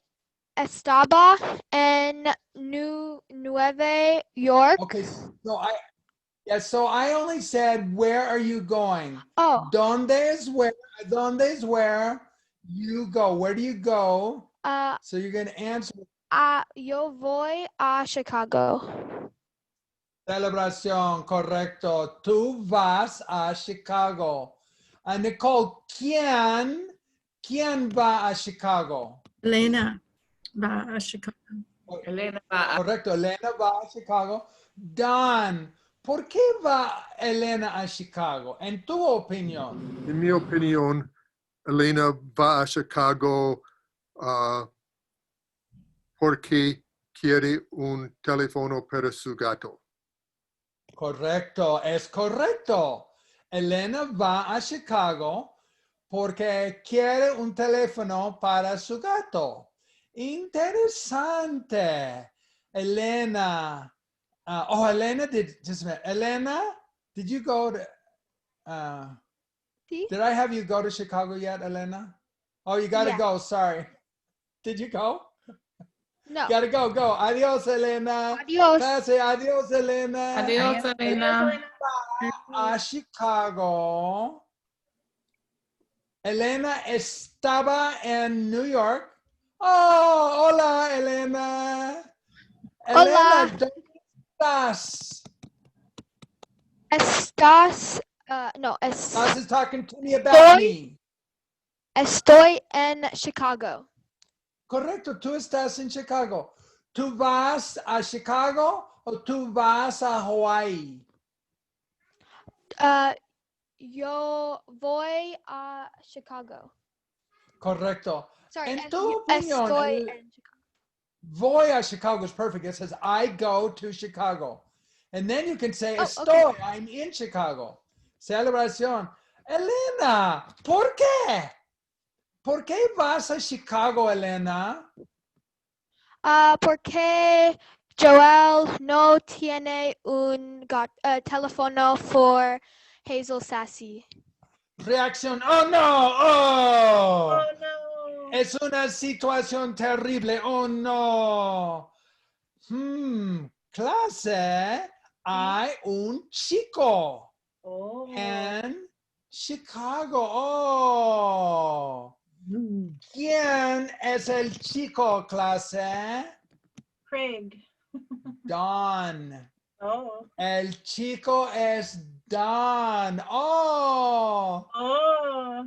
estaba en Nueva York. Okay, so I only said, where are you going? Oh. Donde es where? Donde es where you go? Where do you go? So you're going to answer. Yo voy a Chicago. Celebración, correcto. Tú vas a Chicago. Nicole, ¿quién va a Chicago? Elena va a Chicago. Elena va. Correcto, Elena va a Chicago. Don, ¿por qué va Elena a Chicago? En tu opinión. En mi opinión, Elena va a Chicago porque quiere un teléfono para su gato. Correcto, es correcto. Elena va a Chicago porque quiere un teléfono para su gato. Interesante. Elena. Elena, just a minute. Elena, did you go to, did I have you go to Chicago yet, Elena? Oh, you got to go. Sorry. Did you go? No. Got to go. Adios, Elena. Adios. Gracias. Adios, Elena. Adios, Elena. A Chicago. Elena estaba en New York. Oh, hola, Elena. Hola. Elena, ¿dónde estás? Estás is talking to me about me. Estoy en Chicago. Correcto, tú estás en Chicago. ¿Tú vas a Chicago o tú vas a Hawaii? Yo voy a Chicago. Correcto. Sorry, En tu opinión, estoy en Chicago. Voy a Chicago is perfect. It says, I go to Chicago. And then you can say, estoy, okay. I'm in Chicago. Celebración. Elena, ¿por qué? ¿Por qué vas a Chicago, Elena? Porque Joelle no tiene un teléfono for Hazel Sassy. Reacción, oh no, oh. Oh no. Es una situación terrible, oh no. Clase, hay un chico en Chicago. Oh. ¿Quién es el chico, clase? Craig. Don. Oh. El chico es Don. Oh. Oh.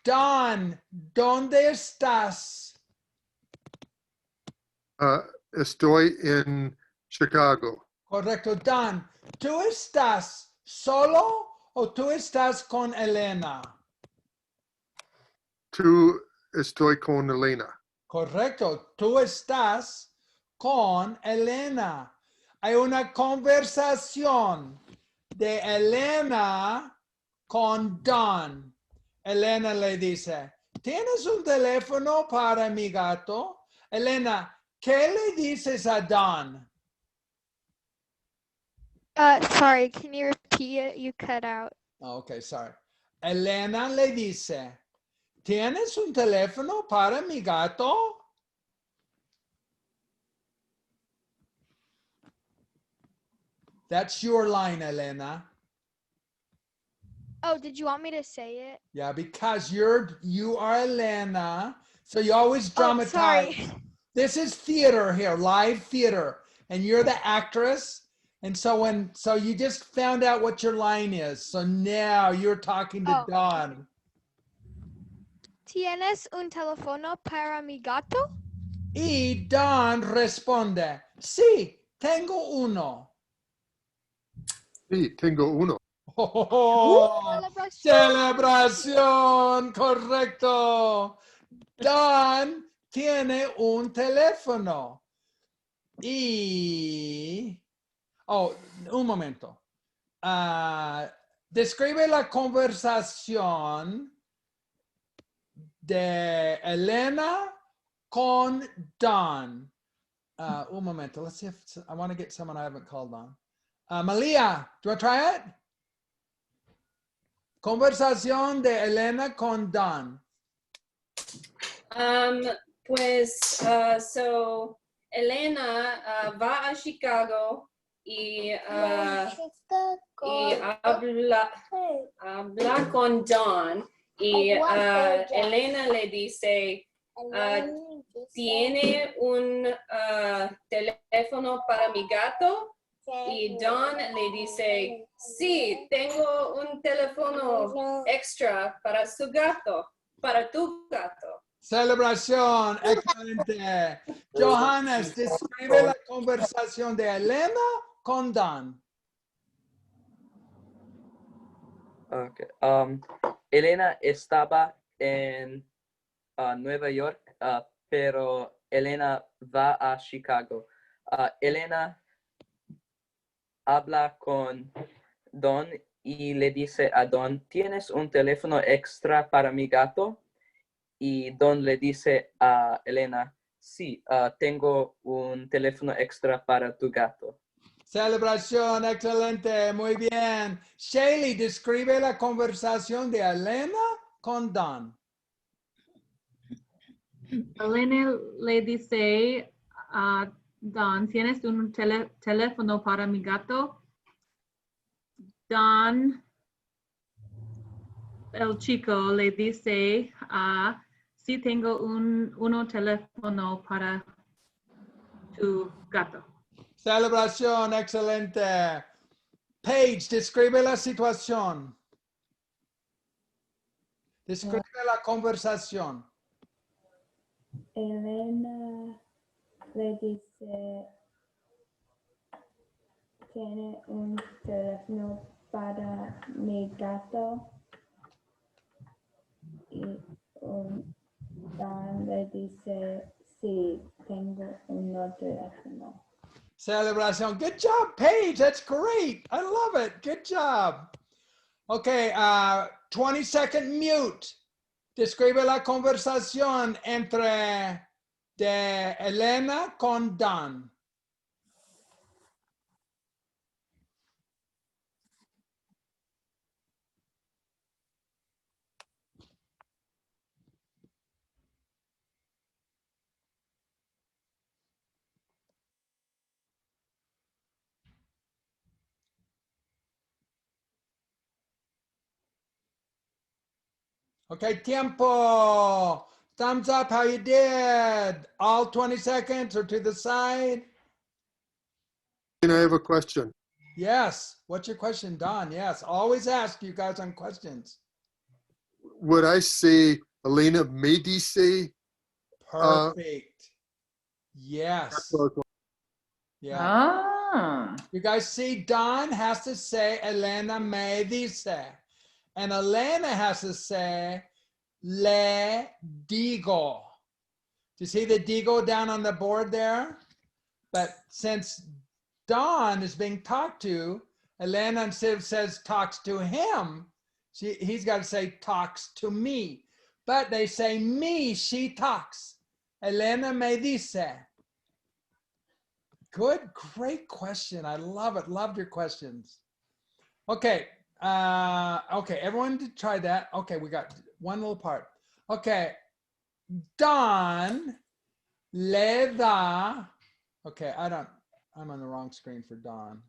Don, ¿dónde estás? Estoy en Chicago. Correcto, Don. ¿Tú estás solo o tú estás con Elena? Estoy con Elena. Correcto, tú estás con Elena. Hay una conversación de Elena con Don. Elena le dice, ¿tienes un teléfono para mi gato? Elena, ¿qué le dices a Don? Sorry, can you repeat it? You cut out. Okay, sorry. Elena le dice, ¿tienes un teléfono para mi gato? That's your line, Elena. Oh, did you want me to say it? Yeah, because you are Elena, so you always Oh, dramatize. sorry. This is theater here, live theater, and you're the actress. And so you just found out what your line is. So now you're talking to Dawn. ¿Tienes un teléfono para mi gato? Y Dawn responde, sí, tengo uno. Sí, tengo uno. Oh, celebración, correcto. Dawn tiene un teléfono. Y, un momento. Describe la conversación de Elena con Dawn. Un momento. Let's see if I want to get someone I haven't called on. Malia, do you want to try it? Conversación de Elena con Dawn. So Elena va a Chicago y habla con Dawn y Elena le dice, ¿tiene un teléfono para mi gato? Y Dawn le dice, sí, tengo un teléfono extra para su gato, para tu gato. Celebración, excelente. Johannes, describe la conversación de Elena con Dawn. Okay. Elena estaba en Nueva York, pero Elena va a Chicago. Elena habla con Don y le dice a Don, ¿tienes un teléfono extra para mi gato? Y Don le dice a Elena, sí, tengo un teléfono extra para tu gato. Celebración, excelente, muy bien. Shaylee, describe la conversación de Elena con Don. Elena le dice a Don, ¿tienes un teléfono para mi gato? Don, el chico, le dice, sí tengo un teléfono para tu gato. Celebración, excelente. Paige, describe la situación. Describe la conversación. Elena le dice, ¿tiene un teléfono para mi gato? Y Dan le dice, sí, tengo un teléfono. Celebración. Good job, Paige. That's great. I love it. Good job. Okay, 20-second mute. Describe la conversación entre de Elena con Don. Okay, tiempo. Thumbs up how you did. All 20 seconds or to the side. And I have a question. Yes. What's your question, Don? Yes. Always ask you guys on questions. Would I say Elena may say? Perfect. Yes. Yeah. You guys see, Don has to say Elena me dice. And Elena has to say, le digo. Do you see the digo down on the board there? But since Don is being talked to, Elena instead of says talks to him, he's got to say talks to me. But they say me, she talks. Elena me dice. Good, great question. I love it. Loved your questions. Okay. Okay, everyone to try that. Okay, we got one little part. Okay, Don le da. Okay, I'm on the wrong screen for Don.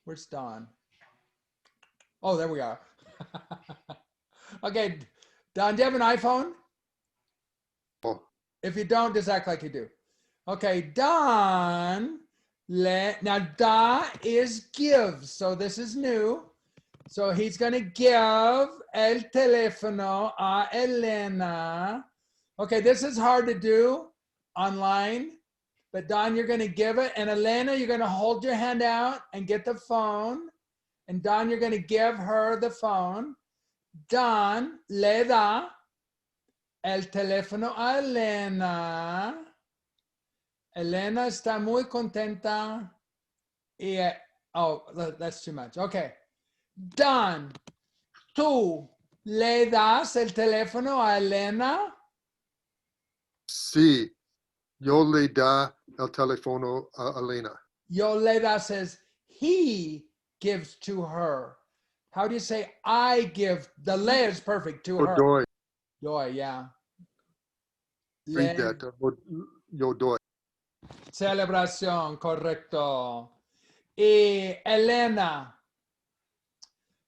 Where's Don? Oh, there we are. Okay, Don, do you have an iPhone? Oh. If you don't, just act like you do. Okay, Don. Now, da is give, so this is new. So he's going to give el teléfono a Elena. Okay, this is hard to do online, but Don, you're going to give it. And Elena, you're going to hold your hand out and get the phone. And Don, you're going to give her the phone. Don le da el teléfono a Elena. Elena está muy contenta. Y, oh, that's too much. Okay. Don, ¿tú le das el teléfono a Elena? Sí, yo le da el teléfono a Elena. Yo le da says he gives to her. How do you say I give? The le is perfect to her. Doy. Doy, yeah. Read that. Yo doy. Celebración, correcto. Y Elena.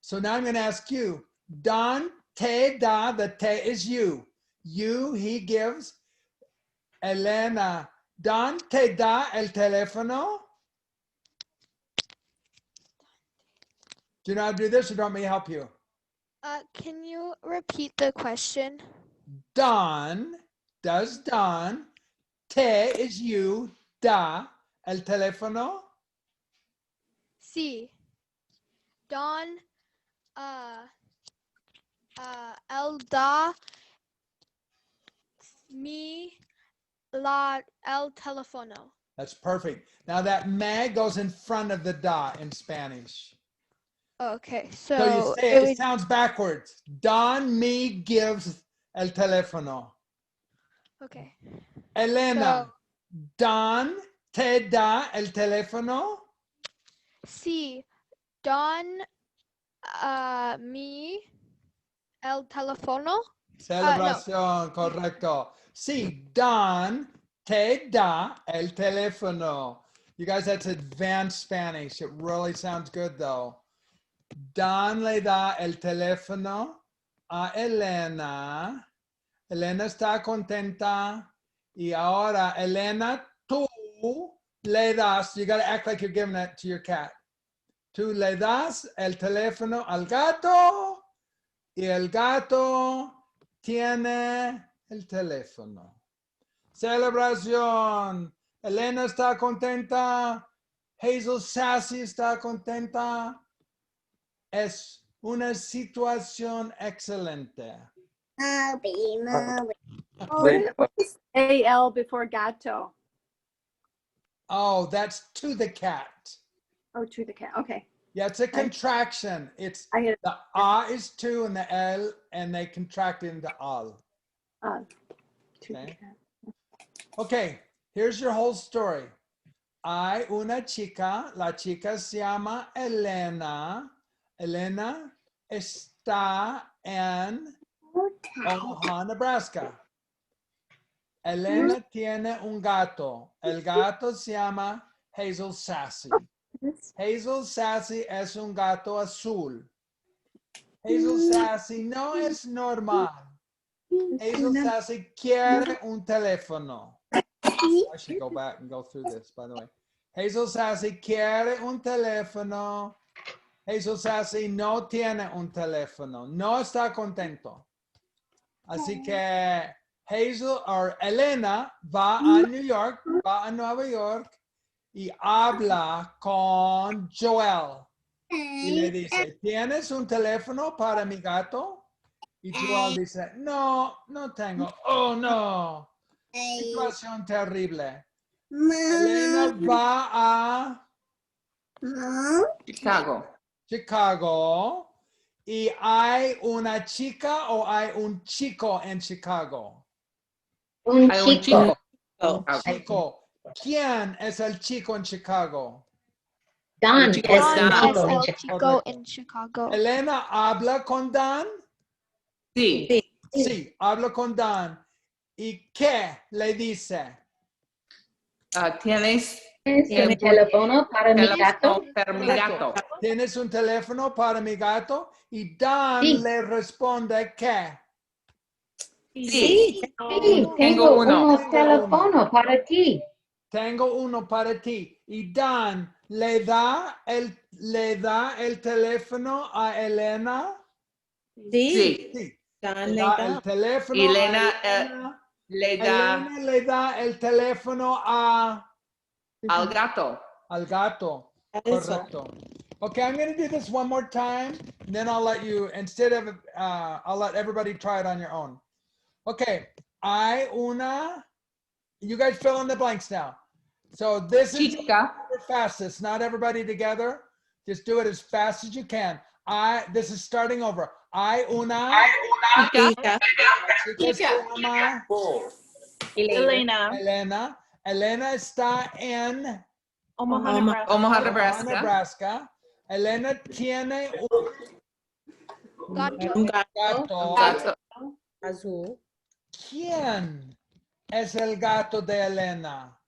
So now I'm going to ask you. Don te da, the te is you. You, he gives. Elena, Don te da el teléfono? Do you know how to do this or do you want me to help you? Can you repeat the question? Don, does Don, te is you, da, el teléfono? Sí. Don, el da mi el teléfono. That's perfect. Now that me goes in front of the da in Spanish. Okay, So you so say it sounds backwards. Don me gives el teléfono. okay. Elena, Don te da el teléfono? Sí. Don mi el teléfono. Celebración, correcto. Sí, Don te da el teléfono. You guys, that's advanced Spanish. It really sounds good though. Don le da el teléfono a Elena. Elena está contenta. Y ahora, Elena, tú le das, you got to act like you're giving it to your cat. Tú le das el teléfono al gato y el gato tiene el teléfono. Celebración. Elena está contenta. Hazel Sassy está contenta. Es una situación excelente. AL before gato. Oh, that's to the cat. Oh, to the cat. Okay. Yeah, it's a contraction. It's the A is to and the L, and they contract into al. Okay. Okay, here's your whole story. Hay una chica, la chica se llama Elena. Elena está en Omaha, Nebraska. Elena tiene un gato. El gato se llama Hazel Sassy. Hazel Sassy es un gato azul. Hazel Sassy no es normal. Hazel Sassy quiere un teléfono. I should go back and go through this, by the way. Hazel Sassy quiere un teléfono. Hazel Sassy no tiene un teléfono. No está contento. Así que Hazel o Elena va a New York, va a Nueva York y habla con Joelle. Y le dice, ¿tienes un teléfono para mi gato? Y Joelle dice, no, no tengo. Oh, no. Situación terrible. Elena va a Chicago. ¿Y hay una chica o hay un chico en Chicago? Un chico. Un chico. ¿Quién es el chico en Chicago? Don es Don el es chico el chico en Chicago. ¿Elena habla con Don? Sí. Sí, habla con Don. ¿Y qué le dice? Tienes un teléfono para mi gato? Para mi gato. ¿Tienes un teléfono para mi gato? Y Don Sí. le responde ¿qué? Sí. Sí, tengo un teléfono para ti. Tengo uno para ti. Y Don le da el teléfono a Elena. Sí. Le da el teléfono Y a Elena Elena. le da Elena le da el teléfono al gato. al gato. Correcto. Okay, I'm going to do this one more time, and then I'll let you, instead of, I'll let everybody try it on your own. Okay, you guys fill in the blanks now. So this is Chica. the fastest, not everybody together. Just do it as fast as you can. This is starting over. Una Chica. chica se llama Elena. Elena. Elena está en Omaha, Nebraska. Omaha, Nebraska. Nebraska. Elena tiene Gato. un gato. Gato. Azul. ¿Quién es el gato de Elena?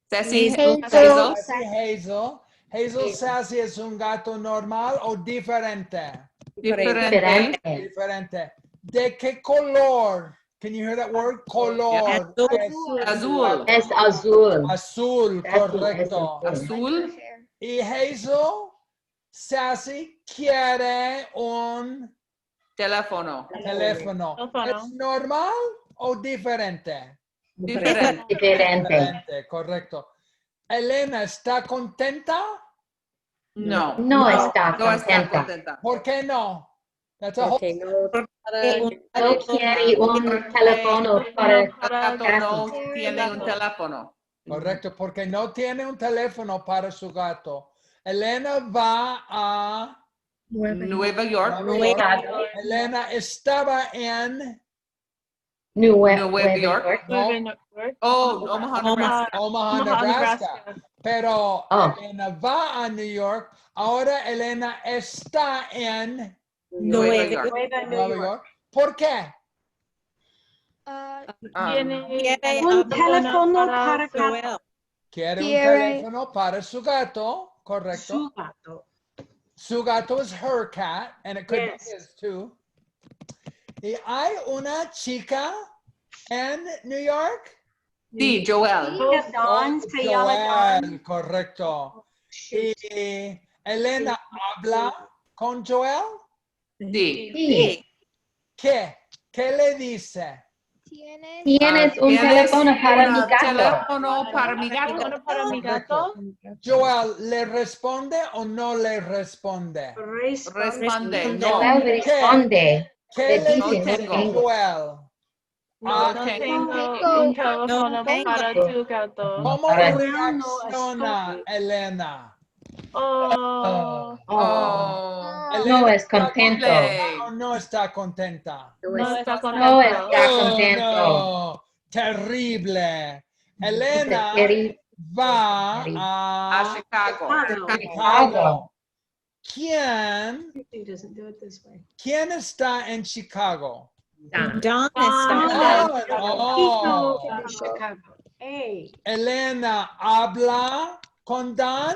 Sassy. Hazel. Sassy Hazel. Hazel Sassy es un gato normal o diferente? Diferente. Diferente. ¿De qué color? Can you hear that word? Color. Azul. Es azul. Azul, correcto. Azul. Y Hazel Sassy quiere un Teléfono. teléfono. ¿Es normal o diferente? Diferente. Diferente. Correcto. Elena, ¿está contenta? No. No está No está contenta. contenta. ¿Por qué no? That's a whole... No quiere un teléfono para Gato no Sassy. tiene un teléfono. Correcto, porque no tiene un teléfono para su gato. Elena va a Nueva York. Elena estaba en Nueva York. no, Oh, Omaha, Nebraska. Omaha, Nebraska. Pero Elena va a New York. Ahora Elena está en Nueva York. Nueva York. ¿Por qué? Tiene Un teléfono para Joelle. Quiere un Quiere. teléfono para su gato. Correcto. su gato. Su gato is her cat, and it could Yes. be his too. Y hay una chica en New York. Sí, Joelle. Don se llama Joelle, Don. correcto. Y Elena habla con Joelle. Sí. Sí. ¿Qué? ¿Qué le dice? Tienes un teléfono para mi gato. Teléfono para mi gato. para mi gato. Joelle, ¿le responde o no le responde? Responde. No. Joelle responde. ¿Qué Le le dice, dice no tengo. Joelle? No tengo un teléfono para tu gato. ¿Cómo Para- reacciona Elena? Oh, No es contento. ¿O no está contenta? no está No contento. está contento. No, terrible. Elena Quiere- va A a Chicago. Chicago. ¿Quién He doesn't do it this way. está en Chicago? Don Oh. Chicago. Hey. Elena habla con Don.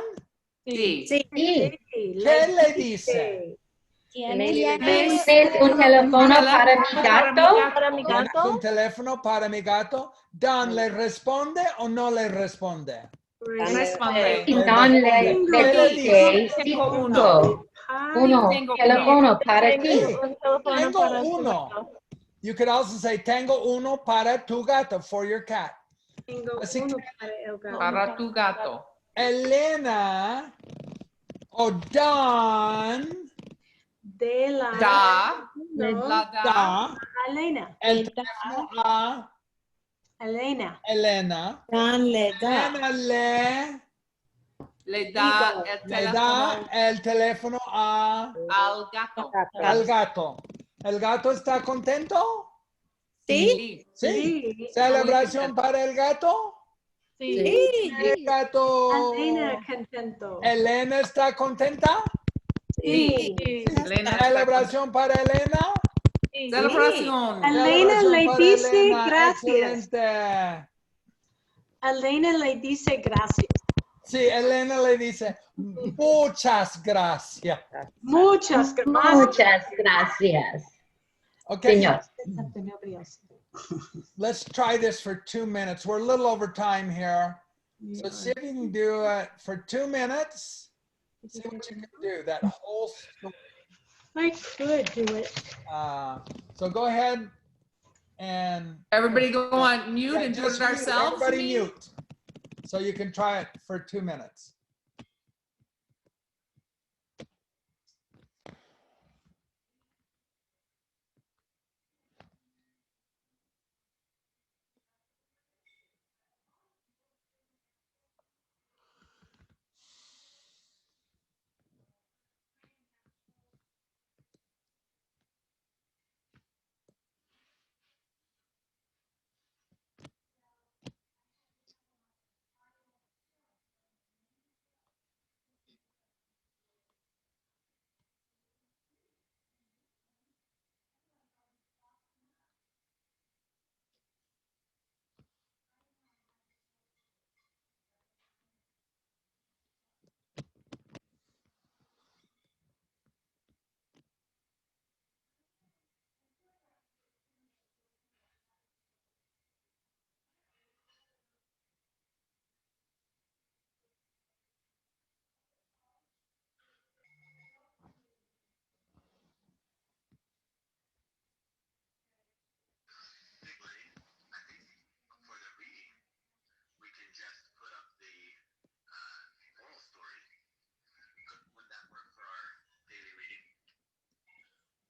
Sí. Sí. ¿Qué le dice? ¿Tienes un teléfono para mi gato? Para mi ¿Tienes gato. un teléfono para mi gato? Don le responde o no le responde? Responde. Y Don le dice, sí, tengo un teléfono para ti. Un teléfono Tengo para tu uno. gato. You could also say, tengo uno para tu gato, for your cat. Tengo Así uno que para el gato. Para tu gato. Elena o Don De la Da. no, La da. da Elena. el teléfono a Elena. Elena. Don le da. Elena Le da el le da teléfono el teléfono al gato. al gato. ¿El gato está contento? Sí. Sí. ¿Celebración para el gato? Sí. El gato. Elena contento. ¿Elena está contenta? Sí. Elena está ¿Celebración para Elena? Sí. Celebración. Elena Celebración le para dice Elena. gracias. Excelente. Elena le dice gracias. Sí, Elena le dice, muchas gracias. Muchas gracias. Muchas gracias. Okay, Señor. let's try this for 2 minutes. We're a little over time here. So see if you can do it for 2 minutes. See what you can do, that whole story. I could do it. So go ahead and... Everybody go on mute and do just it mute. ourselves, you Everybody mean? mute. So you can try it for 2 minutes.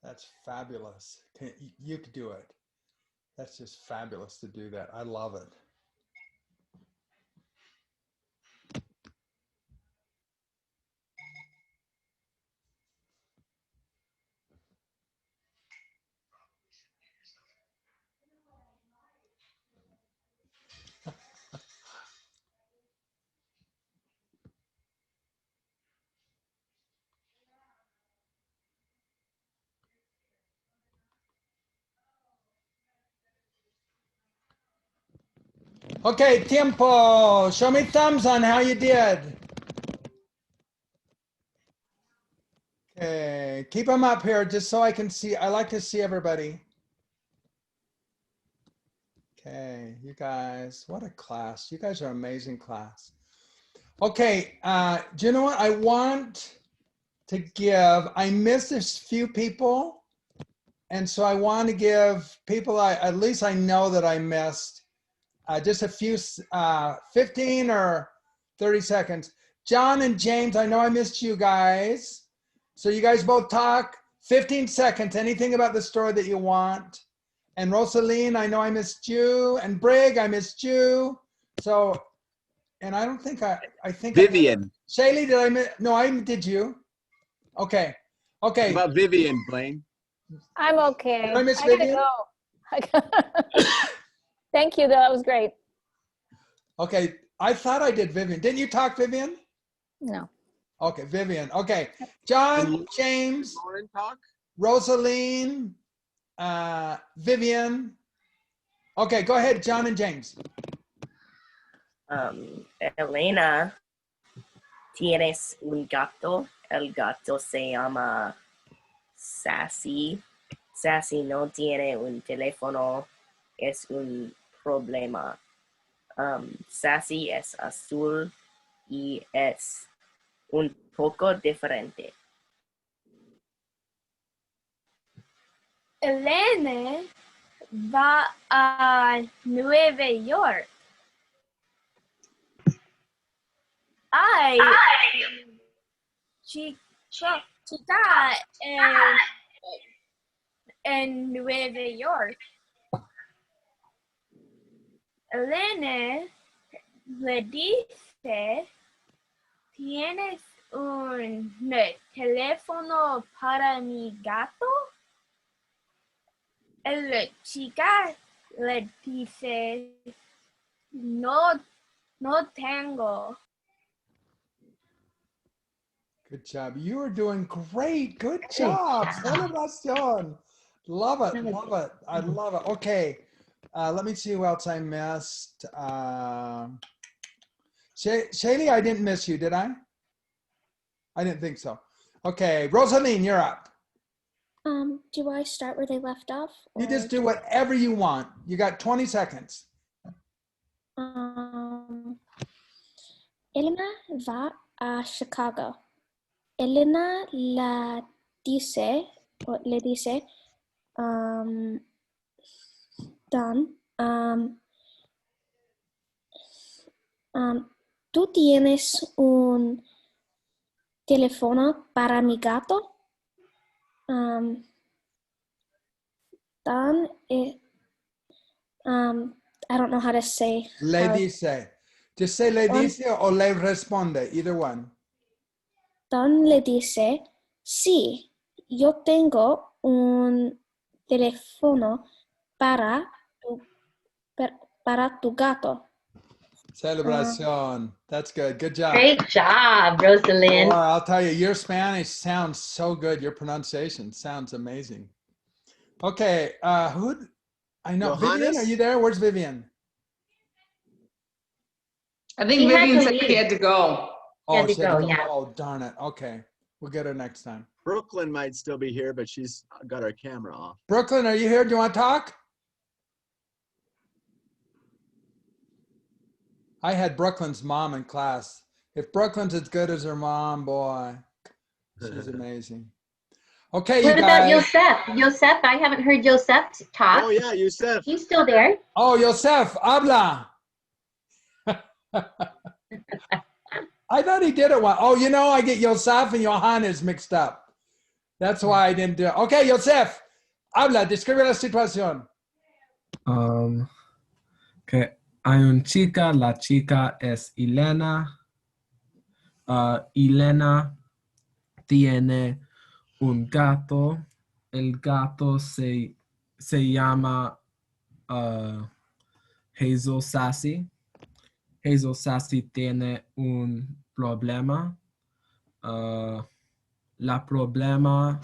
That's fabulous. You could do it. That's just fabulous to do that. I love it. Okay, tiempo. Show me thumbs on how you did. Okay, keep them up here just so I can see. I like to see everybody. Okay, you guys, what a class. You guys are amazing class. Okay, do you know what I want to give? I missed a few people, and so I want to give people at least I know that I missed just a few, 15 or 30 seconds. John and James, I know I missed you guys. So you guys both talk 15 seconds, anything about the story that you want. And Rosaline, I know I missed you. And Brig, I missed you. So, and I don't think I think Vivian. Shaylee, did I miss? No, I did you. Okay. Okay. What about Vivian, Blaine? I'm okay. Did I miss gotta Vivian? go. Thank you, though. That was great. Okay. I thought I did Vivian. Didn't you talk, Vivian? No. Okay, Vivian. Okay. John, James, Lauren talk? Rosaline, Vivian. Okay, go ahead, John and James. Elena, tienes un gato. El gato se llama Sassy. Sassy no tiene un teléfono. Es un problema. Sassy es azul y es un poco diferente. Elena va a Nueva York. Chica en Nueva York. Elena le dice, ¿tienes un teléfono para mi gato? La chica le dice, no tengo. Good job. You are doing great. Good job. Celebración. Love it. Love it. I love it. Okay. Let me see who else I missed. Shaylee, I didn't miss you, did I? I didn't think so. Okay, Rosaline, you're up. Do I start where they left off? You just do whatever you want. You got 20 seconds. Elena va a Chicago. Elena le dice, Don, ¿tú tienes un teléfono para mi gato? Don, I don't know how to say. Le dice. Just say le dice o le responde, either one. Don le dice, sí, yo tengo un teléfono para tu gato. Celebración. That's good. Good job. Great job, Rosalind. Boy, I'll tell you, your Spanish sounds so good. Your pronunciation sounds amazing. Okay, I know. Johannes? Vivian, are you there? Where's Vivian? I think Vivian said she had to go. Oh, she had to go. Oh, darn it. Okay, we'll get her next time. Brooklyn might still be here, but she's got her camera off. Brooklyn, are you here? Do you want to talk? I had Brooklyn's mom in class. If Brooklyn's as good as her mom, boy, she's amazing. Okay, what you about guys. Yosef? Yosef, I haven't heard Yosef talk. Oh, yeah, Yosef. He's still there. Oh, Yosef, habla. I thought he did it one. Oh, you know, I get Yosef and Johannes mixed up. That's why I didn't do it. Okay, Yosef, habla, describe la situación. Que hay una chica, la chica es Elena. Elena tiene un gato. El gato se llama Hazel Sassy. Hazel Sassy tiene un problema. La problema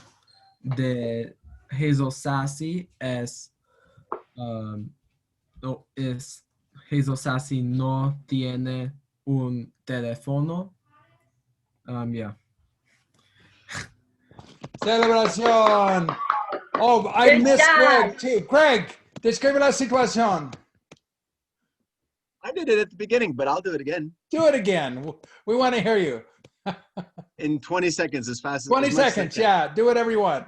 de Hazel Sassy es Hazel Sassy no tiene un teléfono. Yeah. Celebración. Oh, I missed Greg too. Greg, describe la situación. I did it at the beginning, but I'll do it again. Do it again. We want to hear you. In 20 seconds, as fast as 20 seconds, yeah. Do whatever you want.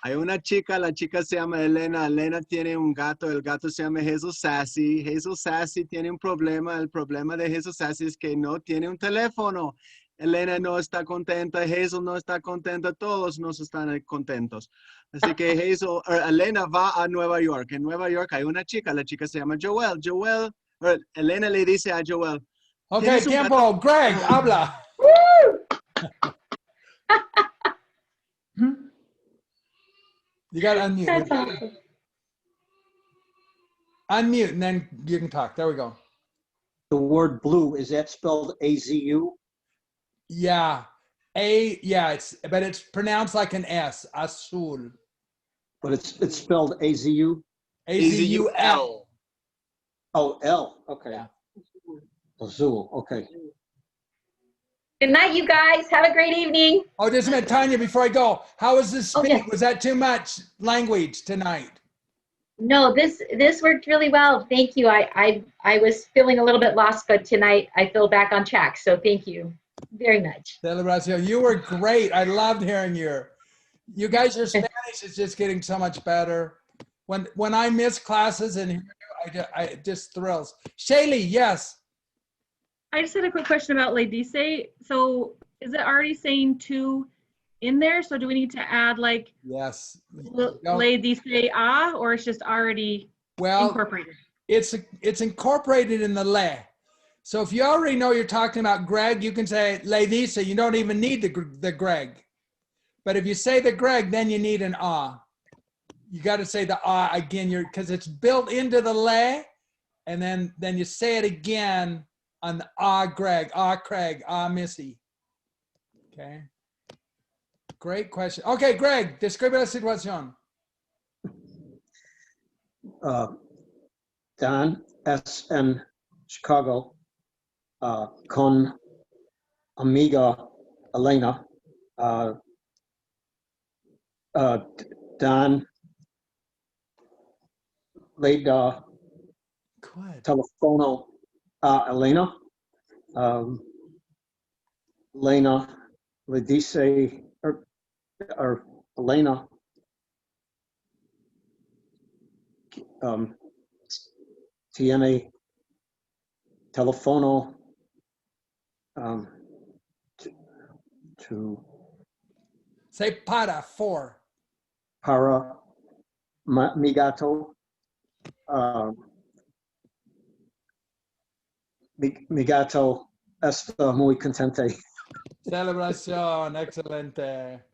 Hay una chica, la chica se llama Elena. Elena tiene un gato, el gato se llama Hazel Sassy. Hazel Sassy tiene un problema. El problema de Hazel Sassy es que no tiene un teléfono. Elena no está contenta, Hazel no está contenta, todos no están contentos. Así que Elena va a Nueva York. En Nueva York hay una chica, la chica se llama Joelle. Elena le dice a Joelle. Okay, tiempo. Greg, habla. You got to unmute. That's awesome. Unmute and then you can talk. There we go. The word blue, is that spelled A-Z-U? Yeah. But it's pronounced like an S. Azul. But it's spelled A-Z-U? A-Z-U-L. Oh, L. Okay. Yeah. Azul. Okay. Good night, you guys. Have a great evening. Oh, just a minute, Tanya, before I go. How was this speak? Okay. Was that too much language tonight? No, this worked really well. Thank you. I was feeling a little bit lost, but tonight I feel back on track. So thank you very much. Celebración, you were great. I loved hearing you guys, your Spanish is just getting so much better. When I miss classes and it just thrills. Shaylee, yes. I just had a quick question about le dice. So is it already saying to in there? So do we need to add like yes le dice a, or it's just already incorporated? It's incorporated in the le. So if you already know you're talking about Greg, you can say le dice. You don't even need the Greg. But if you say the Greg, then you need an ah. You got to say the ah again, because it's built into the le, and then you say it again on the ah Greg, ah Craig, ah Missy. Okay. Great question. Okay, Greg, describe la situación. Don, S in Chicago. con amiga Elena, Dan le da telefono a Elena. Elena le dice, or Elena tiene teléfono Say para mi gato. Mi gato está muy contente. Celebración, excelente.